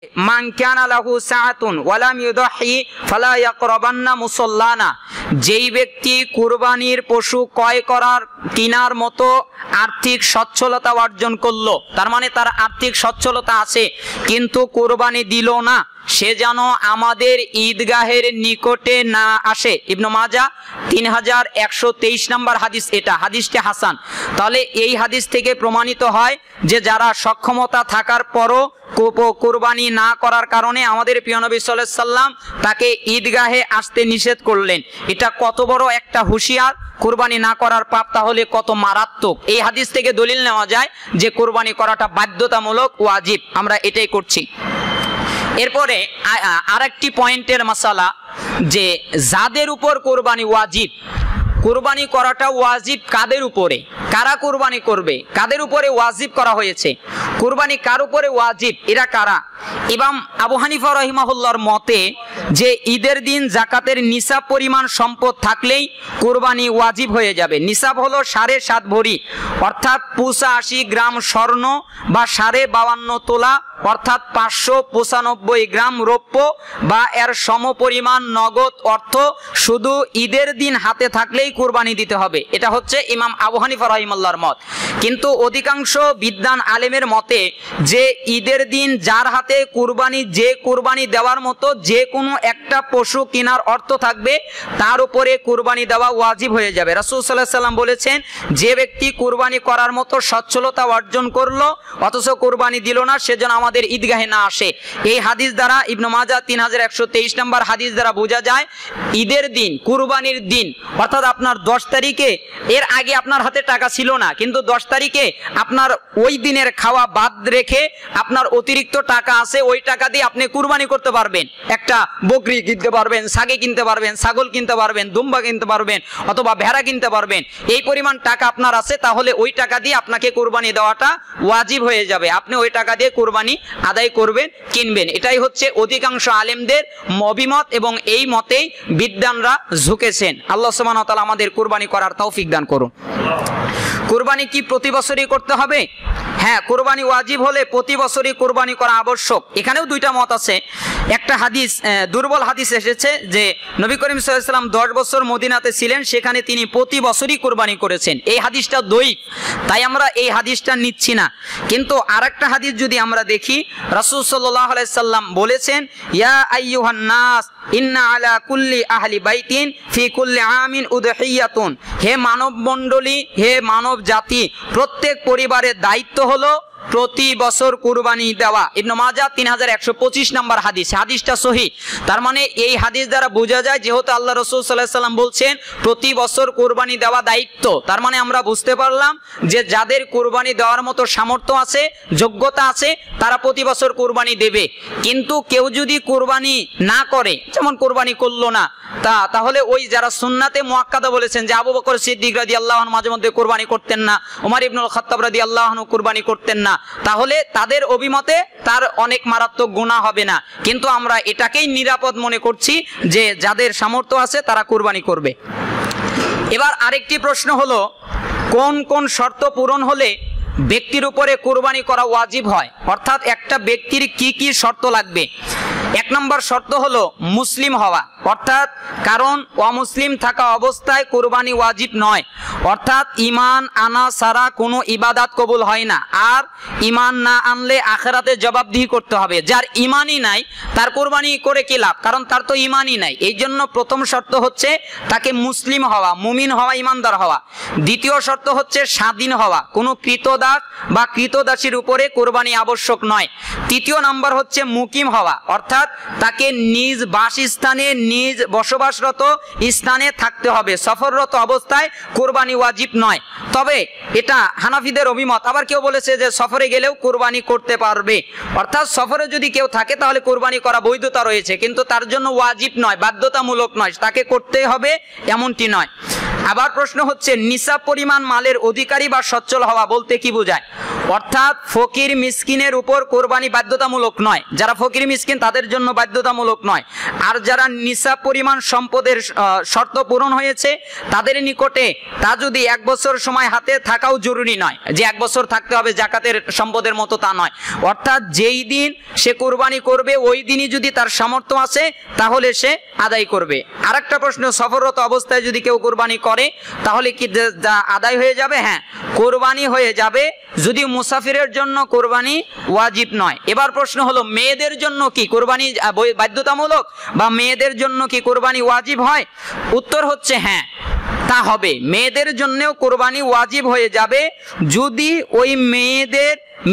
মান কানা লাহু সাআতুন ওয়া লাম ইউদাহি ফালা ইয়াকরাবান্না মুসাল্লানা, যেই ব্যক্তি কুরবানির পশু ক্রয় করার কিনার মতো আর্থিক সচ্ছলতা অর্জন করলো, তার মানে তার আর্থিক সচ্ছলতা আছে কিন্তু কুরবানি দিল না, সে যেন আমাদের ঈদগাহের নিকটে না আসে। ইবনে মাজাহ 3123 নম্বর হাদিস, এটা হাদিসটি হাসান। তাহলে এই হাদিস থেকে প্রমাণিত হয় যে যারা সক্ষমতা থাকার পরও কুরবানি না করার কারণে আমাদের প্রিয় নবী সাল্লাল্লাহু আলাইহি সাল্লাম তাকে ঈদগাহে আসতে নিষেধ করলেন। এটা কত বড় একটা হুঁশিয়ার, কুরবানি না করার পাপ তাহলে কত মারাত্মক। এই হাদিস থেকে দলিল নেওয়া যায় যে কুরবানি করাটা বাধ্যতামূলক, ওয়াজিব, আমরা এটাই করছি। এরপরে আরেকটি পয়েন্টের মাসালা, যে যাদের উপর কুরবানি ওয়াজিব, কুরবানি করাটা ওয়াজিব কাদের উপরে, কারা কুরবানি করবে, কাদের উপরে ওয়াজিব করা হয়েছে, কুরবানি কার উপরে ওয়াজিব, এরা কারা? ইমাম আবু হানিফা রাহিমাহুল্লাহর মতে যে ঈদের দিন যাকাতের নিসাব পরিমাণ সম্পদ থাকলেই কুরবানি ওয়াজিব হয়ে যাবে। নিসাব হলো 7.5 ভরি, অর্থাৎ 85 গ্রাম স্বর্ণ বা 52.5 তোলা, অর্থাৎ 595 গ্রাম রৌপ্য বা এর সমপরিমাণ নগদ অর্থ শুধু ঈদের দিন হাতে থাকলেই কুরবানি দিতে হবে। এটা হচ্ছে ইমাম আবু হানিফা রাহিমাহুল্লাহর মত। কিন্তু অধিকাংশ বিদ্বান আলেমের মতে যে ঈদের দিন যার হাতে কুরবানি, যে কুরবানি দেওয়ার মতো যে কোনো একটা পশু কেনার অর্থ থাকবে তার উপরে কুরবানি দেওয়া ওয়াজিব হয়ে যাবে। রাসূল সাল্লাল্লাহু আলাইহি সাল্লাম বলেছেন, যে ব্যক্তি কুরবানি করার মতো সচ্ছলতা অর্জন করলো অথচ কুরবানি দিল না, সেজন্য আমাদের ঈদগাহে না আসে। এই হাদিস দ্বারা, ইবনে মাজাহ 3123 নম্বর হাদিস দ্বারা বোঝা যায় ঈদের দিন, কুরবানির দিন, অর্থাৎ আপনার 10 তারিখে, এর আগে আপনার হাতে টাকা ছিল না, কিন্তু 10 তারিখে আপনার ওই দিনের খাওয়া বাদ রেখে আপনার অতিরিক্ত টাকা আছে, ওই টাকা দিয়ে আপনি কুরবানি করতে পারবেন। একটা বকরি কিনতে পারবেন, ছাগি কিনতে পারবেন, ছাগল কিনতে পারবেন, দুম্বা কিনতে পারবেন, অথবা ভেড়া কিনতে পারবেন। এই পরিমাণ টাকা আপনার আছে, তাহলে ওই টাকা দিয়ে আপনাকে কুরবানি দেওয়াটা ওয়াজিব হয়ে যাবে। আপনি ওই টাকা দিয়ে কুরবানি আদায় করবেন, কিনবেন। এটাই হচ্ছে অধিকাংশ আলেমদের অভিমত এবং এই মতেই বিদ্বানরা ঝুঁকেছেন। আল্লাহ সুবহানাহু ওয়া তাআলা আমাদের কুরবানি করার তৌফিক দান করুন। কুরবানি কি প্রতি বছরই করতে হবে? হ্যাঁ, কুরবানি ওয়াজিব হলে প্রতি বছরই কুরবানি করা আবশ্যক। এখানেও দুইটা মত আছে। একটা হাদিস, দুর্বল হাদিস এসেছে যে নবী করিম সাল্লাল্লাহু আলাইহি ওয়াসাল্লাম 10 বছর মদিনাতে ছিলেন, সেখানে তিনি প্রতি বছরই কুরবানি করেছেন। এই হাদিসটা দঈফ, তাই আমরা এই হাদিসটা নিচ্ছি না। কিন্তু আরেকটা হাদিস যদি আমরা দেখি, রাসূল সাল্লাল্লাহু আলাইহি সাল্লাম বলেছেন, ইয়া আইয়ুহান নাস ইন্না আলা কুল্লি আহলি বাইতিন ফি কুল্লি আমিন উদহিয়াতুন, হে মানব মণ্ডলী, হে মানব জাতি, প্রত্যেক পরিবারের দায়িত্ব হলো প্রতি বছর কুরবানি দেওয়া। ইবনে মাজাহ 3125 নম্বর হাদিস, হাদিসটা সহিহ। তার মানে এই হাদিস দ্বারা বোঝা যায় যেহেতু আল্লাহ রাসূল সাল্লাল্লাহু আলাইহি সাল্লাম বলছেন প্রতি বছর কুরবানি দেওয়া দায়িত্ব, তার মানে আমরা বুঝতে পারলাম যে যাদের কুরবানি দেওয়ার মতো সামর্থ্য আছে, যোগ্যতা আছে, তারা প্রতি বছর কুরবানি দেবে। কিন্তু কেউ যদি কুরবানি না করে, যেমন কুরবানি করলো না, তাহলে ওই যারা সুন্নাতে মুআক্কাদা বলেছেন যে আবু বকর সিদ্দিক রাদিয়াল্লাহু আনহু মাঝে মধ্যে কুরবানি করতেন না, ওমর ইবনুল খাত্তাব রাদিয়াল্লাহু আনহু কুরবানি করতেন না, তাহলে তাদের অভিমতে তার অনেক মারাত্মক গুনাহ হবে না। কিন্তু আমরা এটাকেই নিরাপদ মনে করছি যে যাদের সামর্থ্য আছে তারা কুরবানি করবে। এবার আরেকটি প্রশ্ন হলো, কোন কোন শর্ত পূরণ হলে ব্যক্তির উপরে কুরবানি করা ওয়াজিব হয়, অর্থাৎ একটা ব্যক্তির কি কি শর্ত লাগবে? 1 নম্বর শর্ত হলো মুসলিম হওয়া, অর্থাৎ কারণ অমুসলিম থাকা অবস্থায় কুরবানি ওয়াজিব নয়, অর্থাৎ ঈমান আনা ছাড়া কোনো ইবাদত কবুল হয় না। আর ঈমান না আনলে আখিরাতে জবাবদিহি করতে হবে। যার ঈমানই নাই তার কুরবানি করে কি লাভ, কারণ তার তো ঈমানই নাই। এই জন্য প্রথম শর্ত হচ্ছে তাকে মুসলিম হওয়া, মুমিন হওয়া, ঈমানদার হওয়া। দ্বিতীয় শর্ত হচ্ছে স্বাধীন হওয়া, কোনো কৃতদাস বা কৃতদাসীর উপরে কুরবানি আবশ্যক নয়। তৃতীয় নাম্বার হচ্ছে মুকিম হওয়া, অর্থাৎ তাকে নিজ বাসস্থানে, নিজ বসবাসরত স্থানে থাকতে হবে। সফররত অবস্থায় কুরবানি ওয়াজিব নয়। তবে এটা হানাফিদের অভিমত। আবার কেউ বলেছে যে সফরে গেলেও কুরবানি করতে পারবে, অর্থাৎ সফরে যদি কেউ থাকে তাহলে কুরবানি করা বৈধতা রয়েছে, কিন্তু তার জন্য ওয়াজিব নয়, বাধ্যতামূলক নয়, তাকে করতে হবে এমনটি নয়। আবার প্রশ্ন হচ্ছে নিসাব পরিমাণ মালের অধিকারী বা সচ্ছল হওয়া বলতে কি বোঝায়? অর্থাৎ ফকির মিসকিনের উপর কোরবানি বাধ্যতামূলক নয়, যারা ফকির মিসকিন তাদের জন্য বাধ্যতামূলক নয়। আর যারা নিসাব পরিমাণ সম্পদের শর্ত পূরণ হয়েছে তাদের নিকটে তা যদি 1 বছর সময় হাতে থাকাও জরুরি নয়, যে 1 বছর থাকতে হবে জাকাতের সম্পদের মতো তা নয়। অর্থাৎ যেই দিন সে কোরবানি করবে ওই দিনই যদি তার সামর্থ্য আছে তাহলে সে আদায় করবে। আরেকটা প্রশ্ন, সফররত অবস্থায় যদি কেউ কোরবানি করে তাহলে কি আদায় হয়ে যাবে? হ্যাঁ, কোরবানি হয়ে যাবে, যদি মুসাফিরের জন্য কোরবানি ওয়াজিব নয়। এবার প্রশ্ন হলো মেয়েদের জন্য কি কোরবানি বাধ্যতামূলক বা মেয়েদের জন্য কি কোরবানি ওয়াজিব হয়? উত্তর হচ্ছে হ্যাঁ, তা হবে। মেয়েদের জন্যও কোরবানি ওয়াজিব হয়ে যাবে যদি ওই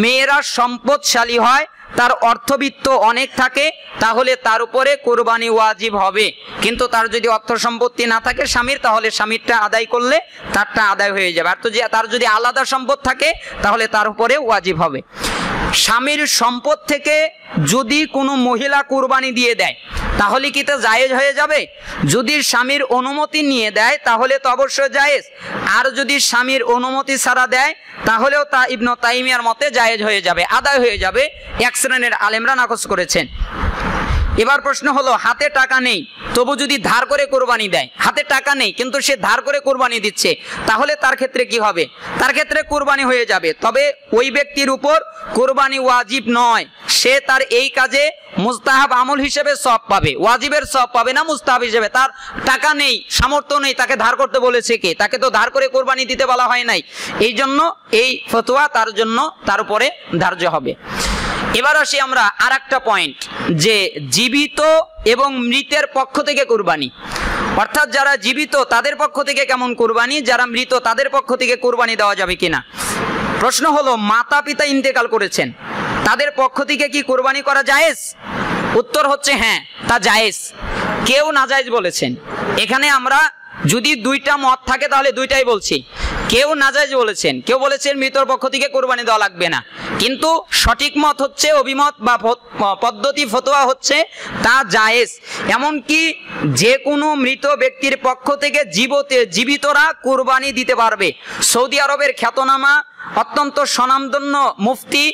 মেয়েরা সম্পদশালী হয়, তার অর্থবিত্ত অনেক থাকে, তাহলে তার উপরে কোরবানি ওয়াজিব হবে। কিন্তু তার যদি অর্থ সম্পত্তি না থাকে স্বামীর, তাহলে স্বামীরটা আদায় করলে তারটা আদায় হয়ে যাবে। আর তো যে তার যদি আলাদা সম্পদ থাকে তাহলে তার উপরে ওয়াজিব হবে। স্বামীর সম্পদ থেকে যদি কোনো মহিলা কোরবানি দিয়ে দেয় তাহলে কি তা জায়েজ হয়ে যাবে? যদি স্বামীর অনুমতি নিয়ে দেয় তাহলে তো অবশ্যই জায়েজ, আর যদি স্বামীর অনুমতি ছাড়া দেয় তাহলেও তা ইবনে তাইমিয়ার মতে জায়েজ হয়ে যাবে, আদায় হয়ে যাবে। এক শ্রেণীর আলেমরা নাকচ করেছেন। এবার প্রশ্ন হলো হাতে টাকা নেই তবু যদি ধার করে কোরবানি দেয়, হাতে টাকা নেই কিন্তু সে ধার করে কোরবানি দিচ্ছে, তাহলে তার ক্ষেত্রে কি হবে? তার ক্ষেত্রে কোরবানি হয়ে যাবে, তবে ওই ব্যক্তির উপর কোরবানি ওয়াজিব নয়। সে তার এই কাজে মুস্তাহাব আমল হিসেবে সওয়াব পাবে, ওয়াজিবের সওয়াব পাবে না মুস্তাহাব হিসেবে। তার টাকা নেই, সামর্থ্য নেই, তাকে ধার করতে বলেছে কে? তাকে তো ধার করে কোরবানি দিতে বলা হয় নাই। এই জন্য এই ফতোয়া তার জন্য তার উপরে ধার্য হবে। এবার আসি আমরা আরেকটা পয়েন্ট, যে জীবিত এবং মৃতের পক্ষ থেকে কোরবানি। অর্থাৎ যারা জীবিত তাদের পক্ষ থেকে কেমন কোরবানি, যারা মৃত তাদের পক্ষ থেকে কোরবানি দেওয়া যাবে কিনা। প্রশ্ন হলো মাতা পিতা ইন্তেকাল করেছেন, তাদের পক্ষ থেকে কি কোরবানি করা জায়েজ? উত্তর হচ্ছে হ্যাঁ, তা জায়েজ। কেউ নাজায়েজ বলেছেন। এখানে আমরা যদি দুইটা মত থাকে তাহলে দুইটাই বলছি। কেউ নাজায়েজ বলেছেন, কেউ বলেছেন মৃতর পক্ষ থেকে কোরবানি দেওয়া লাগবে না। কিন্তু সঠিক মত হচ্ছে, অভিমত বা পদ্ধতি ফতোয়া হচ্ছে তা জায়েজ। এমনকি যে কোনো মৃত ব্যক্তির পক্ষ থেকে জীবিতরা কোরবানি দিতে পারবে। সৌদি আরবের খ্যাতনামা অত্যন্ত স্বনামধন্য মুফতি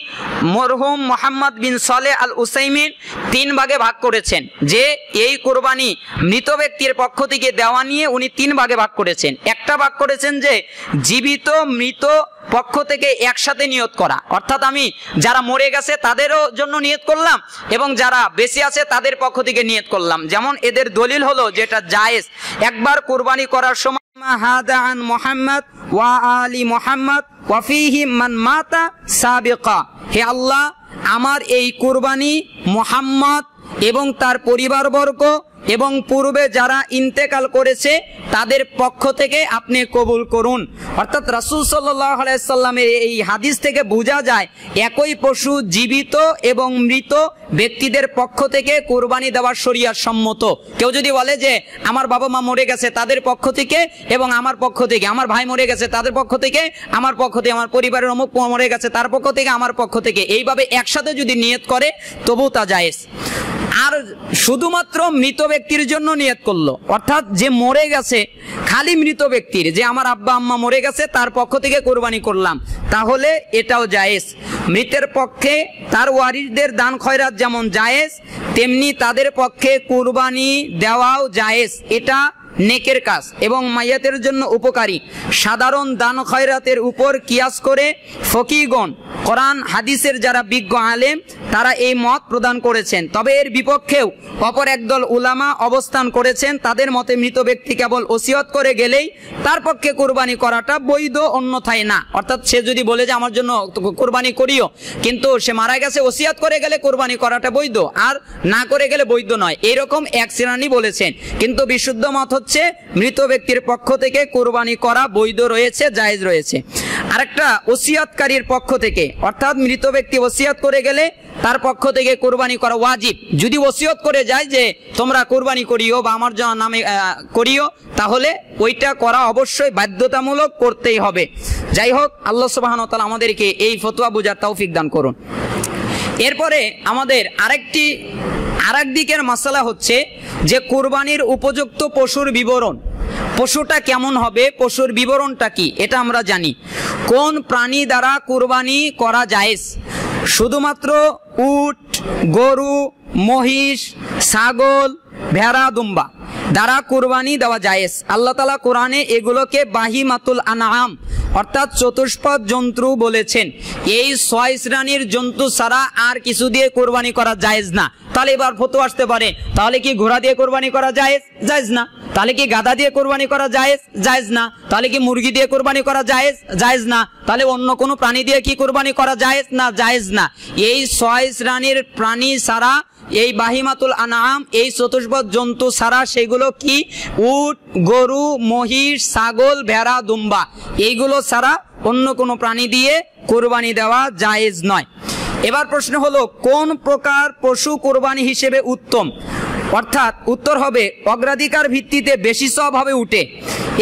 মরহুম মোহাম্মদ বিন সালেহ আল উসাইমিন 3 ভাগে ভাগ করেছেন, যে এই কোরবানি মৃত ব্যক্তির পক্ষ থেকে দেওয়া নিয়ে উনি 3 ভাগে ভাগ করেছেন। একটা ভাগ করেছেন যে জীবিত মৃত পক্ষ থেকে একসাথে নিয়ত করা, অর্থাৎ আমি যারা মরে গেছে তাদেরও জন্য নিয়ত করলাম এবং যারা বেঁচে আছে তাদের পক্ষ থেকে নিয়ত করলাম। যেমন এদের দলিল হলো যেটা জায়েজ, একবার কোরবানি করার সময় হাদা আন মুহাম্মদ ওয়া আলি মুহাম্মদ ওয়া ফীহি মান মাতা সাবিকা, হে আল্লাহ আমার এই কোরবানি মুহাম্মদ এবং তার পরিবারবর্গ এবং পূর্বে যারা ইন্তেকাল করেছে তাদের পক্ষ থেকে আপনি কবুল করুন। অর্থাৎ রাসূল সাল্লাল্লাহু আলাইহি সাল্লামের এই হাদিস থেকে বোঝা যায় একই পশু জীবিত এবং মৃত ব্যক্তিদের পক্ষ থেকে কোরবানি দেওয়ার শরীয়ত সম্মত। কেউ যদি বলে যে আমার বাবা মা মরে গেছে তাদের পক্ষ থেকে এবং আমার পক্ষ থেকে, আমার ভাই মরে গেছে তাদের পক্ষ থেকে, আমার পক্ষ থেকে, আমার পরিবারের অমুক মরে গেছে তার পক্ষ থেকে, আমার পক্ষ থেকে, এইভাবে একসাথে যদি নিয়ত করে তবু তা জায়েজ। আর শুধুমাত্র মৃত ব্যক্তির জন্য নিয়ত করলো, অর্থাৎ যে মরে গেছে খালি মৃত ব্যক্তির, যে আমার আব্বা আম্মা মরে গেছে তার পক্ষ থেকে কোরবানি করলাম, তাহলে এটাও জায়েজ। মৃতের পক্ষে তার ওয়ারিসদের দান খয়রাত যেমন জায়েজ, তেমনি তাদের পক্ষে কোরবানি দেওয়াও জায়েজ। এটা নেকের কাজ এবং মাইয়াতের জন্য উপকারী। সাধারণ দান খয়রাতের উপর কিয়াস করে ফকিগণ, কোরআন হাদিসের যারা বিজ্ঞ আলেম তারা এই মত প্রদান করেছেন। তবে এর বিপক্ষেও অপর একদল উলামা অবস্থান করেছেন। তাদের মতে মৃত ব্যক্তি কেবল ওসিয়ত করে গেলেই তার পক্ষে কোরবানি করাটা বৈধ, অন্যথায় না। অর্থাৎ সে যদি বলে যে আমার জন্য কোরবানি করিও, কিন্তু সে মারা গেছে, ওসিয়ত করে গেলে কোরবানি করাটা বৈধ, আর না করে গেলে বৈধ নয়, এরকম এক শ্রেণী বলেছেন। কিন্তু বিশুদ্ধ মত হচ্ছে মৃত ব্যক্তির পক্ষ থেকে কোরবানি করা বৈধ রয়েছে, জায়েজ রয়েছে। আরেকটা ওসিয়তকারীর পক্ষ থেকে, অর্থাৎ মৃত ব্যক্তি ওসিয়ত করে গেলে তার পক্ষ থেকে কোরবানি করা ওয়াজিব। যদি ওসিয়ত করে যায় যে তোমরা কোরবানি করিও বা আমার নামে করিও, তাহলে ওইটা করা অবশ্যই বাধ্যতামূলক, করতেই হবে। যাই হোক, আল্লাহ সুবহানাহু ওয়া তাআলা আমাদেরকে এই ফতোয়া বোঝার তৌফিক দান করুন। এরপরে আমাদের আরেক দিকের মাসালা হচ্ছে যে কোরবানির উপযুক্ত পশুর বিবরণ। পশুটা কেমন হবে, পশুর বিবরণটা কি, এটা আমরা জানি। কোন প্রাণী দ্বারা কুরবানি করা জায়েজ? শুধুমাত্র উট, গরু, মহিষ, ছাগল, ভেড়া, দুম্বা দ্বারা কুরবানি দেওয়া জায়েজ। আল্লাহ তাআলা কোরআনে এগুলোকে বাহিমাতুল আনআম অর্থাৎ চতুষ্পদ জন্তু বলেছেন। এই 6 শ্রেণীর জন্তু ছাড়া আর কিছু দিয়ে কুরবানি করা জায়েজ না। তাহলে এবার ফতোয়া আসতে পারে, তাহলে কি ঘোড়া দিয়ে কুরবানি করা জায়েজ? জায়েজ না। তাহলে কি গাধা দিয়ে কুরবানি করা জায়েজ? জায়েজ না। তাহলে কি মুরগি দিয়ে কুরবানি করা জায়েজ? জায়েজ না। তাহলে অন্য কোনো প্রাণী দিয়ে কি কুরবানি করা জায়েজ? না, জায়েজ না। এই 6 শ্রেণীর প্রাণী ছাড়া, এই বাহিমাতুল আনআম, এই চতুষ্পদ জন্তু ছাড়া, সেগুলো কি? উট, গরু, মহিষ, ছাগল, ভেড়া, দুম্বা, এইগুলো ছাড়া অন্য কোনো প্রাণী দিয়ে কুরবানি দেওয়া জায়েজ নয়। এবার প্রশ্ন হলো, কোন প্রকার পশু কুরবানি হিসেবে উত্তম? অর্থাৎ উত্তর হবে অগ্রাধিকার ভিত্তিতে বেশি সওয়াব হবে উটে,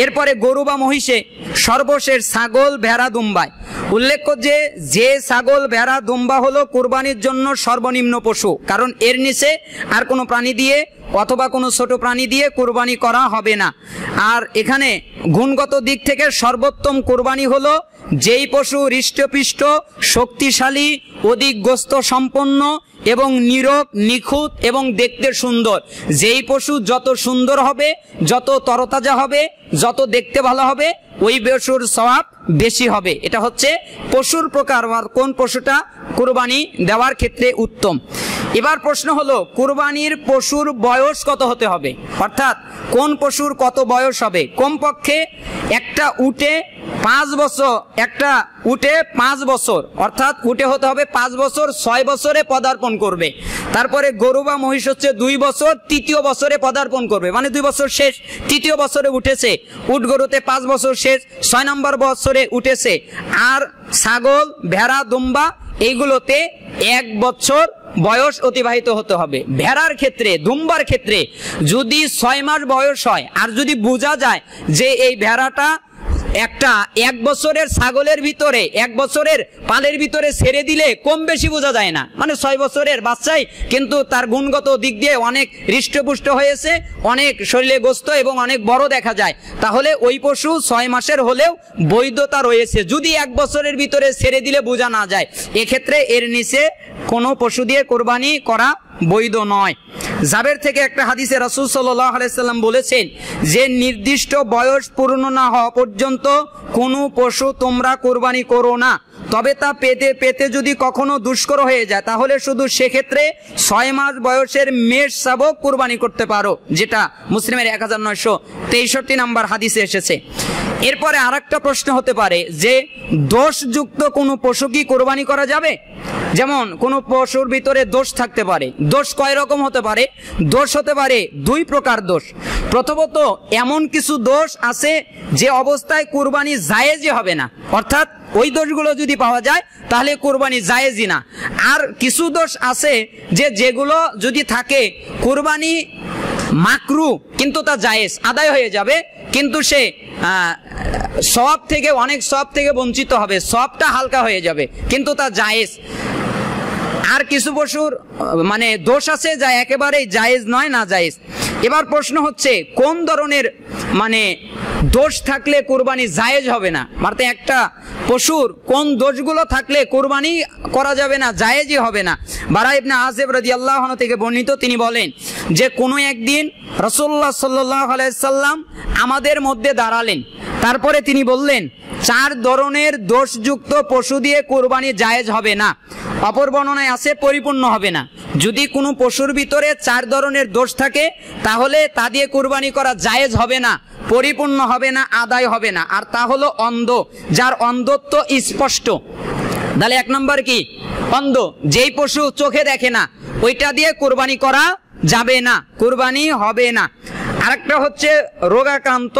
এরপরে গরু বা মহিষে, সর্বশেষ ছাগল, ভেড়া, দুম্বায়। উল্লেখ্য যে ছাগল, ভেড়া, দুম্বা হলো কুরবানির জন্য সর্বনিম্ন পশু, কারণ এর নিচে আর কোনো প্রাণী দিয়ে অথবা কোনো ছোট প্রাণী দিয়ে কুরবানি করা হবে না। আর এখানে গুণগত দিক থেকে সর্বোত্তম কুরবানি হলো যেই পশু হৃষ্টপুষ্ট, শক্তিশালী, অধিক গোস্ত সম্পন্ন এবং নীরব, নিখুঁত এবং দেখতে সুন্দর। যেই পশু যত সুন্দর হবে, যত তরতাজা হবে, যত দেখতে ভালো হবে, ওই পশুর সওয়াব বেশি হবে। এটা হচ্ছে পশুর প্রকার, কোন পশুটা কুরবানি দেওয়ার ক্ষেত্রে উত্তম। এবার প্রশ্ন হলো, কুরবানির পশুর বয়স কত হতে হবে? অর্থাৎ কোন পশুর কত বয়স হবে? কমপক্ষে একটা উটে 5 বছর, একটা উটে 5 বছর, অর্থাৎ উটে হতে হবে 5 বছর, 6 বছরে পদার্পণ করবে। তারপরে গরু বা মহিষ হচ্ছে 2 বছর, 3য় বছরে পদার্পণ করবে, মানে 2 বছর শেষ, 3য় বছরে উঠেছে। উট গরুতে 5 বছর শেষ, 6 নম্বর বছরে উঠেছে। আর ছাগল, ভেড়া, দুম্বা এইগুলোতে 1 বছর বয়স অতিবাহিত হতে হবে। ভেড়ার ক্ষেত্রে, দুম্বার ক্ষেত্রে যদি 6 মাস বয়স হয়, আর যদি বোঝা যায় যে এই ভেড়াটা একটা 1 বছরের ছাগলের ভিতরে, 1 বছরের পালের ভিতরে ছেড়ে দিলে কম বেশি বোঝা যায় না, মানে 6 বছরের বাচ্চাই কিন্তু তার গুণগত দিক দিয়ে অনেক হৃষ্টপুষ্ট হয়েছে, অনেক শরীরে গোস্ত এবং অনেক বড় দেখা যায়, তাহলে ওই পশু 6 মাসের হলেও বৈধতা রয়েছে। যদি 1 বছরের ভিতরে ছেড়ে দিলে বোঝা না যায়, এক্ষেত্রে এর নিচে কোনো পশু দিয়ে কোরবানি করা বৈধ নয়। জাবের থেকে একটা হাদিসে রাসূল সাল্লাল্লাহু আলাইহি সাল্লাম বলেছেন যে নির্দিষ্ট বয়স পূর্ণ না হওয়া পর্যন্ত কোনো পশু তোমরা কোরবানি করো না, তবে তা পেতে পেতে যদি কখনো দুষ্কর হয়ে যায় তাহলে শুধু সেক্ষেত্রে 6 মাস বয়সের মেষ শাবক কোরবানি করতে পারো, যেটা মুসলিমের 1963 নম্বর হাদিসে এসেছে। এরপরে আরেকটা প্রশ্ন হতে পারে যে দোষযুক্ত কোনো পশু কি কোরবানি করা যাবে? যেমন কোনো পশুর ভিতরে দোষ থাকতে পারে। দোষ কয় রকম হতে পারে? দোষ হতে পারে 2 প্রকার দোষ। প্রথমত এমন কিছু দোষ আছে যে অবস্থায় কুরবানি জায়েজই হবে না, অর্থাৎ ওই দোষগুলো যদি পাওয়া যায় তাহলে কুরবানি জায়েজই না। আর কিছু দোষ আছে যে যেগুলো যদি থাকে কুরবানি মাকরু, কিন্তু তা জায়েজ, আদায় হয়ে যাবে, কিন্তু সে সওয়াব থেকে, অনেক সওয়াব থেকে বঞ্চিত হবে, সওয়াবটা হালকা হয়ে যাবে, কিন্তু তা জায়েজ। আর কিছু পশুর মানে দোষ আছে যা একেবারেই জায়েজ নয়, না জায়েজ। এবার প্রশ্ন হচ্ছে কোন ধরনের মানে দোষ থাকলে কুরবানি জায়েজ হবে না, মানে একটা পশুর কোন দোষগুলো থাকলে কুরবানি করা যাবে না, জায়েজই হবে না। বারা ইবনে আযিব রাদিয়াল্লাহু আনহু থেকে বর্ণিত, তিনি বলেন যে কোনো একদিন রাসূলুল্লাহ সাল্লাল্লাহু আলাইহি সাল্লাম আমাদের মধ্যে দাঁড়ালেন, তারপরে তিনি বললেন 4 ধরনের দোষযুক্ত পশু দিয়ে কুরবানি জায়েজ হবে না। অপর বর্ণনায় আছে পরিপূর্ণ হবে না। যদি কোনো পশুর ভিতরে 4 ধরনের দোষ থাকে তাহলে তা দিয়ে কুরবানি করা জায়েজ হবে না, পরিপূর্ণ হবে না, আদায় হবে না। আর তা হলো অন্ধ, যার অন্ধত্ব স্পষ্ট। তাহলে 1 নম্বর কি? অন্ধ, যেই পশু চোখে দেখে না, ওইটা দিয়ে কুরবানি করা যাবে না, কুরবানি হবে না। আরেকটা হচ্ছে রোগাক্রান্ত,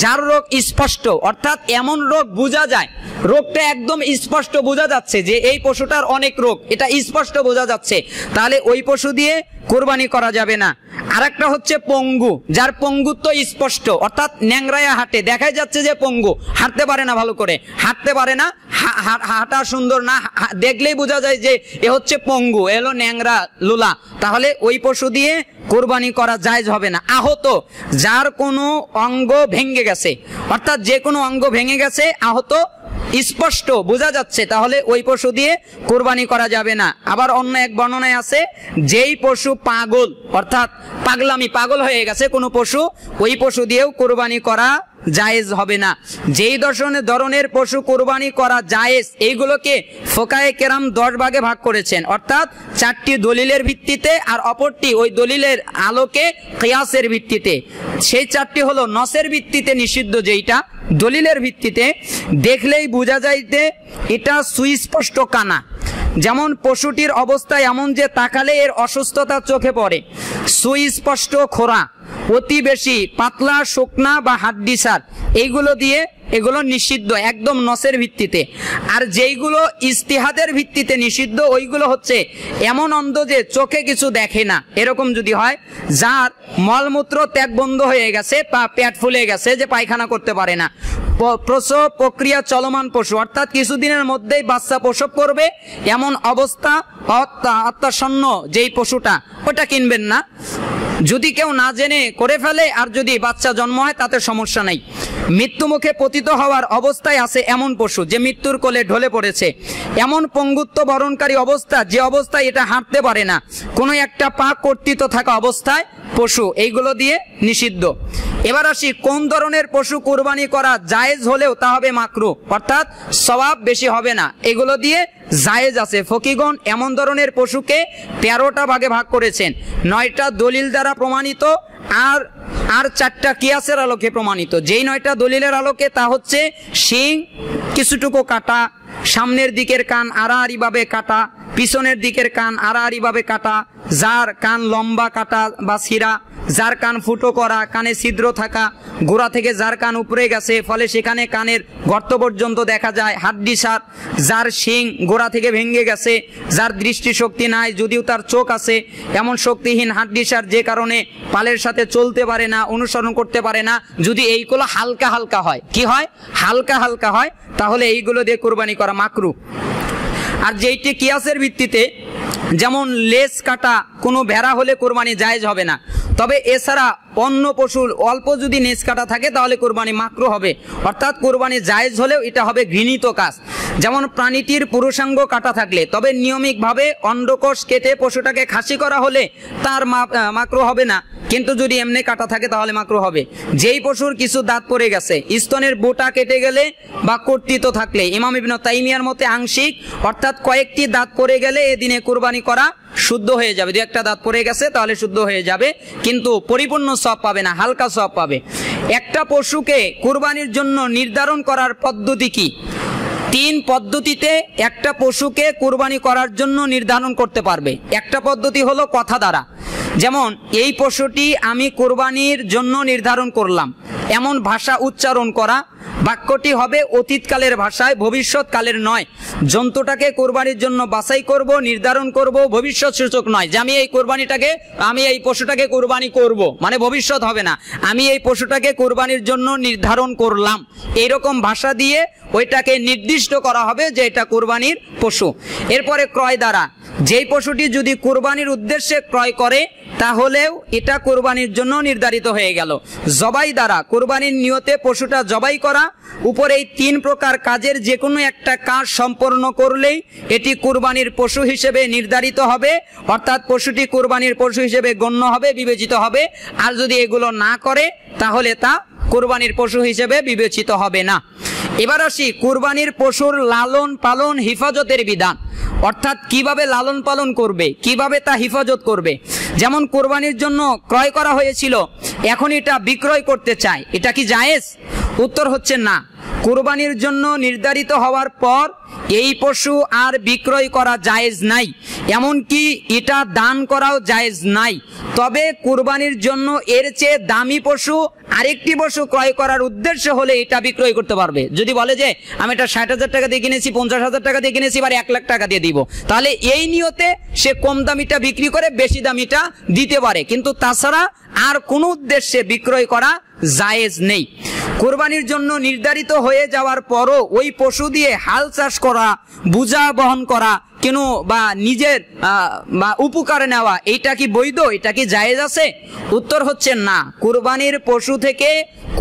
যার রোগ স্পষ্ট, অর্থাৎ এমন রোগ বোঝা যায়, রোগটা একদম স্পষ্ট বোঝা যাচ্ছে যে এই পশুটার অনেক রোগ, এটা স্পষ্ট বোঝা যাচ্ছে, তাহলে ওই পশু দিয়ে কুরবানি করা যাবে না। আরেকটা হচ্ছে পঙ্গু, যার পঙ্গুত্ব স্পষ্ট, অর্থাৎ ন্যাংরায়া হাঁটে, দেখা যাচ্ছে যে পঙ্গু, হাঁটতে পারে না, ভালো করে হাঁটতে পারে না, হাঁটা সুন্দর না, দেখলেই বোঝা যায় যে এ হচ্ছে পঙ্গু, এ হলো ন্যাংরা লুলা, তাহলে ওই পশু দিয়ে কুরবানি করা জায়েজ হবে না। আহত, যার কোনো অঙ্গ ভেঙে গেছে, অর্থাৎ যে কোনো অঙ্গ ভেঙে গেছে, আহত স্পষ্ট বোঝা যাচ্ছে, তাহলে ওই পশু দিয়ে কুরবানি করা যাবে না। আবার অন্য এক বর্ণনায় আছে, যেই পশু পাগল, অর্থাৎ পাগল হয়ে গেছে কোনো পশু, ওই পশু দিয়েও কুরবানি করা জায়েজ হবে না। যেই ধরনের পশু কুরবানি করা জায়েজ, এইগুলোকে ফোকায়ে কেরাম 10 ভাগে ভাগ করেছেন, অর্থাৎ 4টি দলিলের ভিত্তিতে, আর অপরটি ওই দলিলের আলোকে কিয়াসের ভিত্তিতে। সেই 4টি হলো নসের ভিত্তিতে নিষিদ্ধ, যেইটা দলিলের ভিত্তিতে দেখলেই বোঝা যাইতে এটা সুস্পষ্ট কানা, যেমন পশুটির অবস্থা এমন যে তাকালে এর অসুস্থতা চোখে পড়ে, সুস্পষ্ট খোরা, অতি বেশি পাতলা শুকনা বা হাড্ডিসার, এইগুলো দিয়ে এগুলো নিষিদ্ধ একদম নসের ভিত্তিতে। আর যেইগুলো ইস্তিহাদের ভিত্তিতে নিষিদ্ধ, ওইগুলো হচ্ছে এমন অন্ধ যে চোখে কিছু দেখে না, এরকম যদি হয়, যার মলমূত্র ত্যাগ বন্ধ হয়ে গেছে বা পেট ফুলে গেছে যে পায়খানা করতে পারে না, প্রসব প্রক্রিয়া চলমান পশু, অর্থাৎ কিছুদিনের মধ্যেই বাচ্চা প্রসব করবে, এমন অবস্থা, অত্যাসন্ন যেই পশুটা, ওটা কিনবেন না। যদি কেউ না জেনে করে ফেলে আর যদি বাচ্চা জন্ম হয় তাতে সমস্যা নেই। মৃত্যুমুখে পতিত হওয়ার অবস্থায় আছে এমন পশু যে মৃত্যুর কোলে ঢলে পড়েছে, এমন পঙ্গুত্ব বরণকারী অবস্থা যে অবস্থায় এটা হাঁটতে পারে না, কোনো একটা পা কর্তৃত থাকা অবস্থায় পশু, এইগুলো দিয়ে নিষিদ্ধ। এবার আসি কোন ধরনের পশু কুরবানি করা জায়েজ হলেও তা হবে মাকরুহ, অর্থাৎ সওয়াব বেশি হবে না, এগুলো দিয়ে জায়েজ আছে। ফকিগণ এমন ধরনের পশুকে 13টা ভাগে ভাগ করেছেন, 9টা দলিল দ্বারা প্রমাণিত আর 4টা কিয়াসের আলোকে প্রমাণিত। যেই 9টা দলিলের আলোকে, তা হচ্ছে শিং কিছুটুকু কাটা, সামনের দিকের কান আড়াআড়ি ভাবে কাটা, পিছনের দিকের কান আড়াআড়ি ভাবে কাটা, যার কান লম্বা কাটা বা ছিঁড়া, যার কান ফুটো করা, কানে ছিদ্র থাকা, গোড়া থেকে যার কান উপরে গেছে ফলে সেখানে কানের গর্ত পর্যন্ত দেখা যায়, হাড্ডিসার, যার শিং গোড়া থেকে ভেঙে গেছে, যার দৃষ্টিশক্তি নাই যদিও তার চোখ আছে, এমন শক্তিহীন হাড্ডিসার যে কারণে পালের সাথে চলতে পারে না, অনুসরণ করতে পারে না, যদি এইগুলো হালকা হালকা হয়, কি হয়, হালকা হালকা হয়, তাহলে এইগুলো দিয়ে কুরবানি করা মাকরুহ। আর যেইটি কিয়াসের ভিত্তিতে, যেমন লেজ কাটা কোনো ভেড়া হলে কুরবানি জায়েজ হবে না, তবে এছাড়া অন্য পশুর অল্প যদি নেজ কাটা থাকে তাহলে কুরবানি মাকরুহ হবে, অর্থাৎ কুরবানি জায়েজ হলেও এটা হবে ঘৃণিত কাজ। যেমন প্রাণীটির পুরুষাঙ্গ কাটা থাকলে, তবে নিয়মিতভাবে অন্ডকোষ কেটে পশুটাকে খাসি করা হলে তার মাকরুহ হবে না, কিন্তু যদি এমনি কাটা থাকে তাহলে মাকরুহ হবে। যেই পশুর কিছু দাঁত পড়ে গেছে, স্তনের বোটা কেটে গেলে বা কর্তৃত থাকলে, ইমাম ইবনে তাইমিয়ার মতে আংশিক, অর্থাৎ কয়েকটি দাঁত পড়ে গেলে এদিনে কুরবানি করা শুদ্ধ হয়ে যাবে, 2-1টা দাঁত পড়ে গেছে তাহলে শুদ্ধ হয়ে যাবে, কিন্তু পরিপূর্ণ সওয়াব পাবে না, হালকা সওয়াব পাবে। একটা পশুকে কুরবানির জন্য নির্ধারণ করার পদ্ধতি কি? 3 পদ্ধতিতে একটা পশুকে কুরবানি করার জন্য নির্ধারণ করতে পারবে। একটা পদ্ধতি হলো কথা দ্বারা, যেমন এই পশুটি আমি কুরবানির জন্য নির্ধারণ করলাম, এমন ভাষা উচ্চারণ করা, বাক্যটি হবে অতীতকালের ভাষায়, ভবিষ্যৎকালের নয়। জন্তুটাকে কুরবানির জন্য বাছাই করব, নির্ধারণ করব, ভবিষ্যৎ সূচক নয় যে আমি এই পশুটাকে কুরবানি করব, মানে ভবিষ্যৎ হবে না, আমি এই পশুটাকে কুরবানির জন্য নির্ধারণ করলাম, এইরকম ভাষা দিয়ে ওইটাকে নির্দিষ্ট করা হবে যে এটা কুরবানির পশু। এরপরে ক্রয় দ্বারা, যেই পশুটি যদি কুরবানির উদ্দেশ্যে ক্রয় করে তাহলেও এটা কুরবানির জন্য নির্ধারিত হয়ে গেল। জবাই দ্বারা, কুরবানির নিয়তে পশুটা জবাই করা, উপরে এই 3 প্রকার কাজের যে কোনো একটা কাজ সম্পন্ন করলেই এটি কুরবানির পশু হিসেবে নির্ধারিত হবে, অর্থাৎ পশুটি কুরবানির পশু হিসেবে গণ্য হবে, বিবেচিত হবে। আর যদি এগুলো না করে তাহলে তা কুরবানির পশু হিসেবে বিবেচিত হবে না। এবার আসি কুরবানির পশুর লালন পালন হিফাজতের বিধান, অর্থাৎ কিভাবে লালন পালন করবে, কিভাবে তা হিফাজত করবে। যেমন কুরবানির জন্য ক্রয় করা হয়েছিল, এখন এটা বিক্রয় করতে চায়, এটা কি জায়েজ? উত্তর হচ্ছে না। কুরবানির জন্য নির্ধারিত হওয়ার পর এই পশু আর বিক্রয় করা জায়েজ নাই, এমনকি এটা দান করাও জায়েজ নাই। তবে কুরবানির জন্য এর চেয়ে দামি পশু আরেকটি পশু ক্রয় করার উদ্দেশ্য হলে এটা বিক্রয় করতে পারবে। যদি বলে যে আমি এটা 60,000 টাকা দিয়ে কিনেছি, 50,000 টাকা দিয়ে কিনেছি, এবার 1 লাখ টাকা দিয়ে দিব, তাহলে এই নিয়তে সে কম দামিটা বিক্রি করে বেশি দামিটা দিতে পারে, কিন্তু তাছাড়া আর কোনো উদ্দেশ্যে বিক্রয় করা জায়েজ নেই। কুরবানির জন্য নির্ধারিত হয়ে যাওয়ার পরও ওই পশু দিয়ে হাল চাষ করা, বোঝা বহন করা কেন বা নিজের বা উপকার নেওয়া, এইটা কি বৈধ? এটা কি জায়েজ আছে? উত্তর হচ্ছে না। কুরবানির পশু থেকে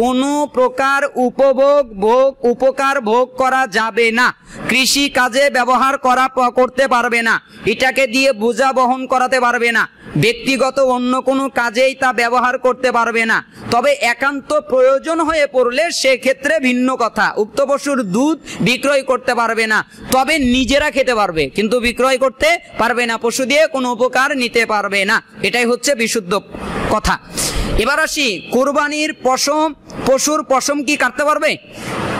কোনো প্রকার উপকার ভোগ করা যাবে না, কৃষি কাজে ব্যবহার করতে পারবে না, এটাকে দিয়ে বোঝা বহন করাতে পারবে না, ব্যক্তিগত অন্য কোনো কাজেই তা ব্যবহার করতে পারবে না। তবে একান্ত প্রয়োজন হয়ে পড়লে সেক্ষেত্রে ভিন্ন কথা, উক্ত পশুর দুধ বিক্রয় করতে পারবে না, তবে নিজেরা খেতে পারবে, কিন্তু বিক্রয় করতে পারবে না, পশু দিয়ে কোনো উপকার নিতে পারবে না। এটাই হচ্ছে বিশুদ্ধ কথা। এবার আসি, কুরবানির পশুর পশম কি কাটতে পারবে?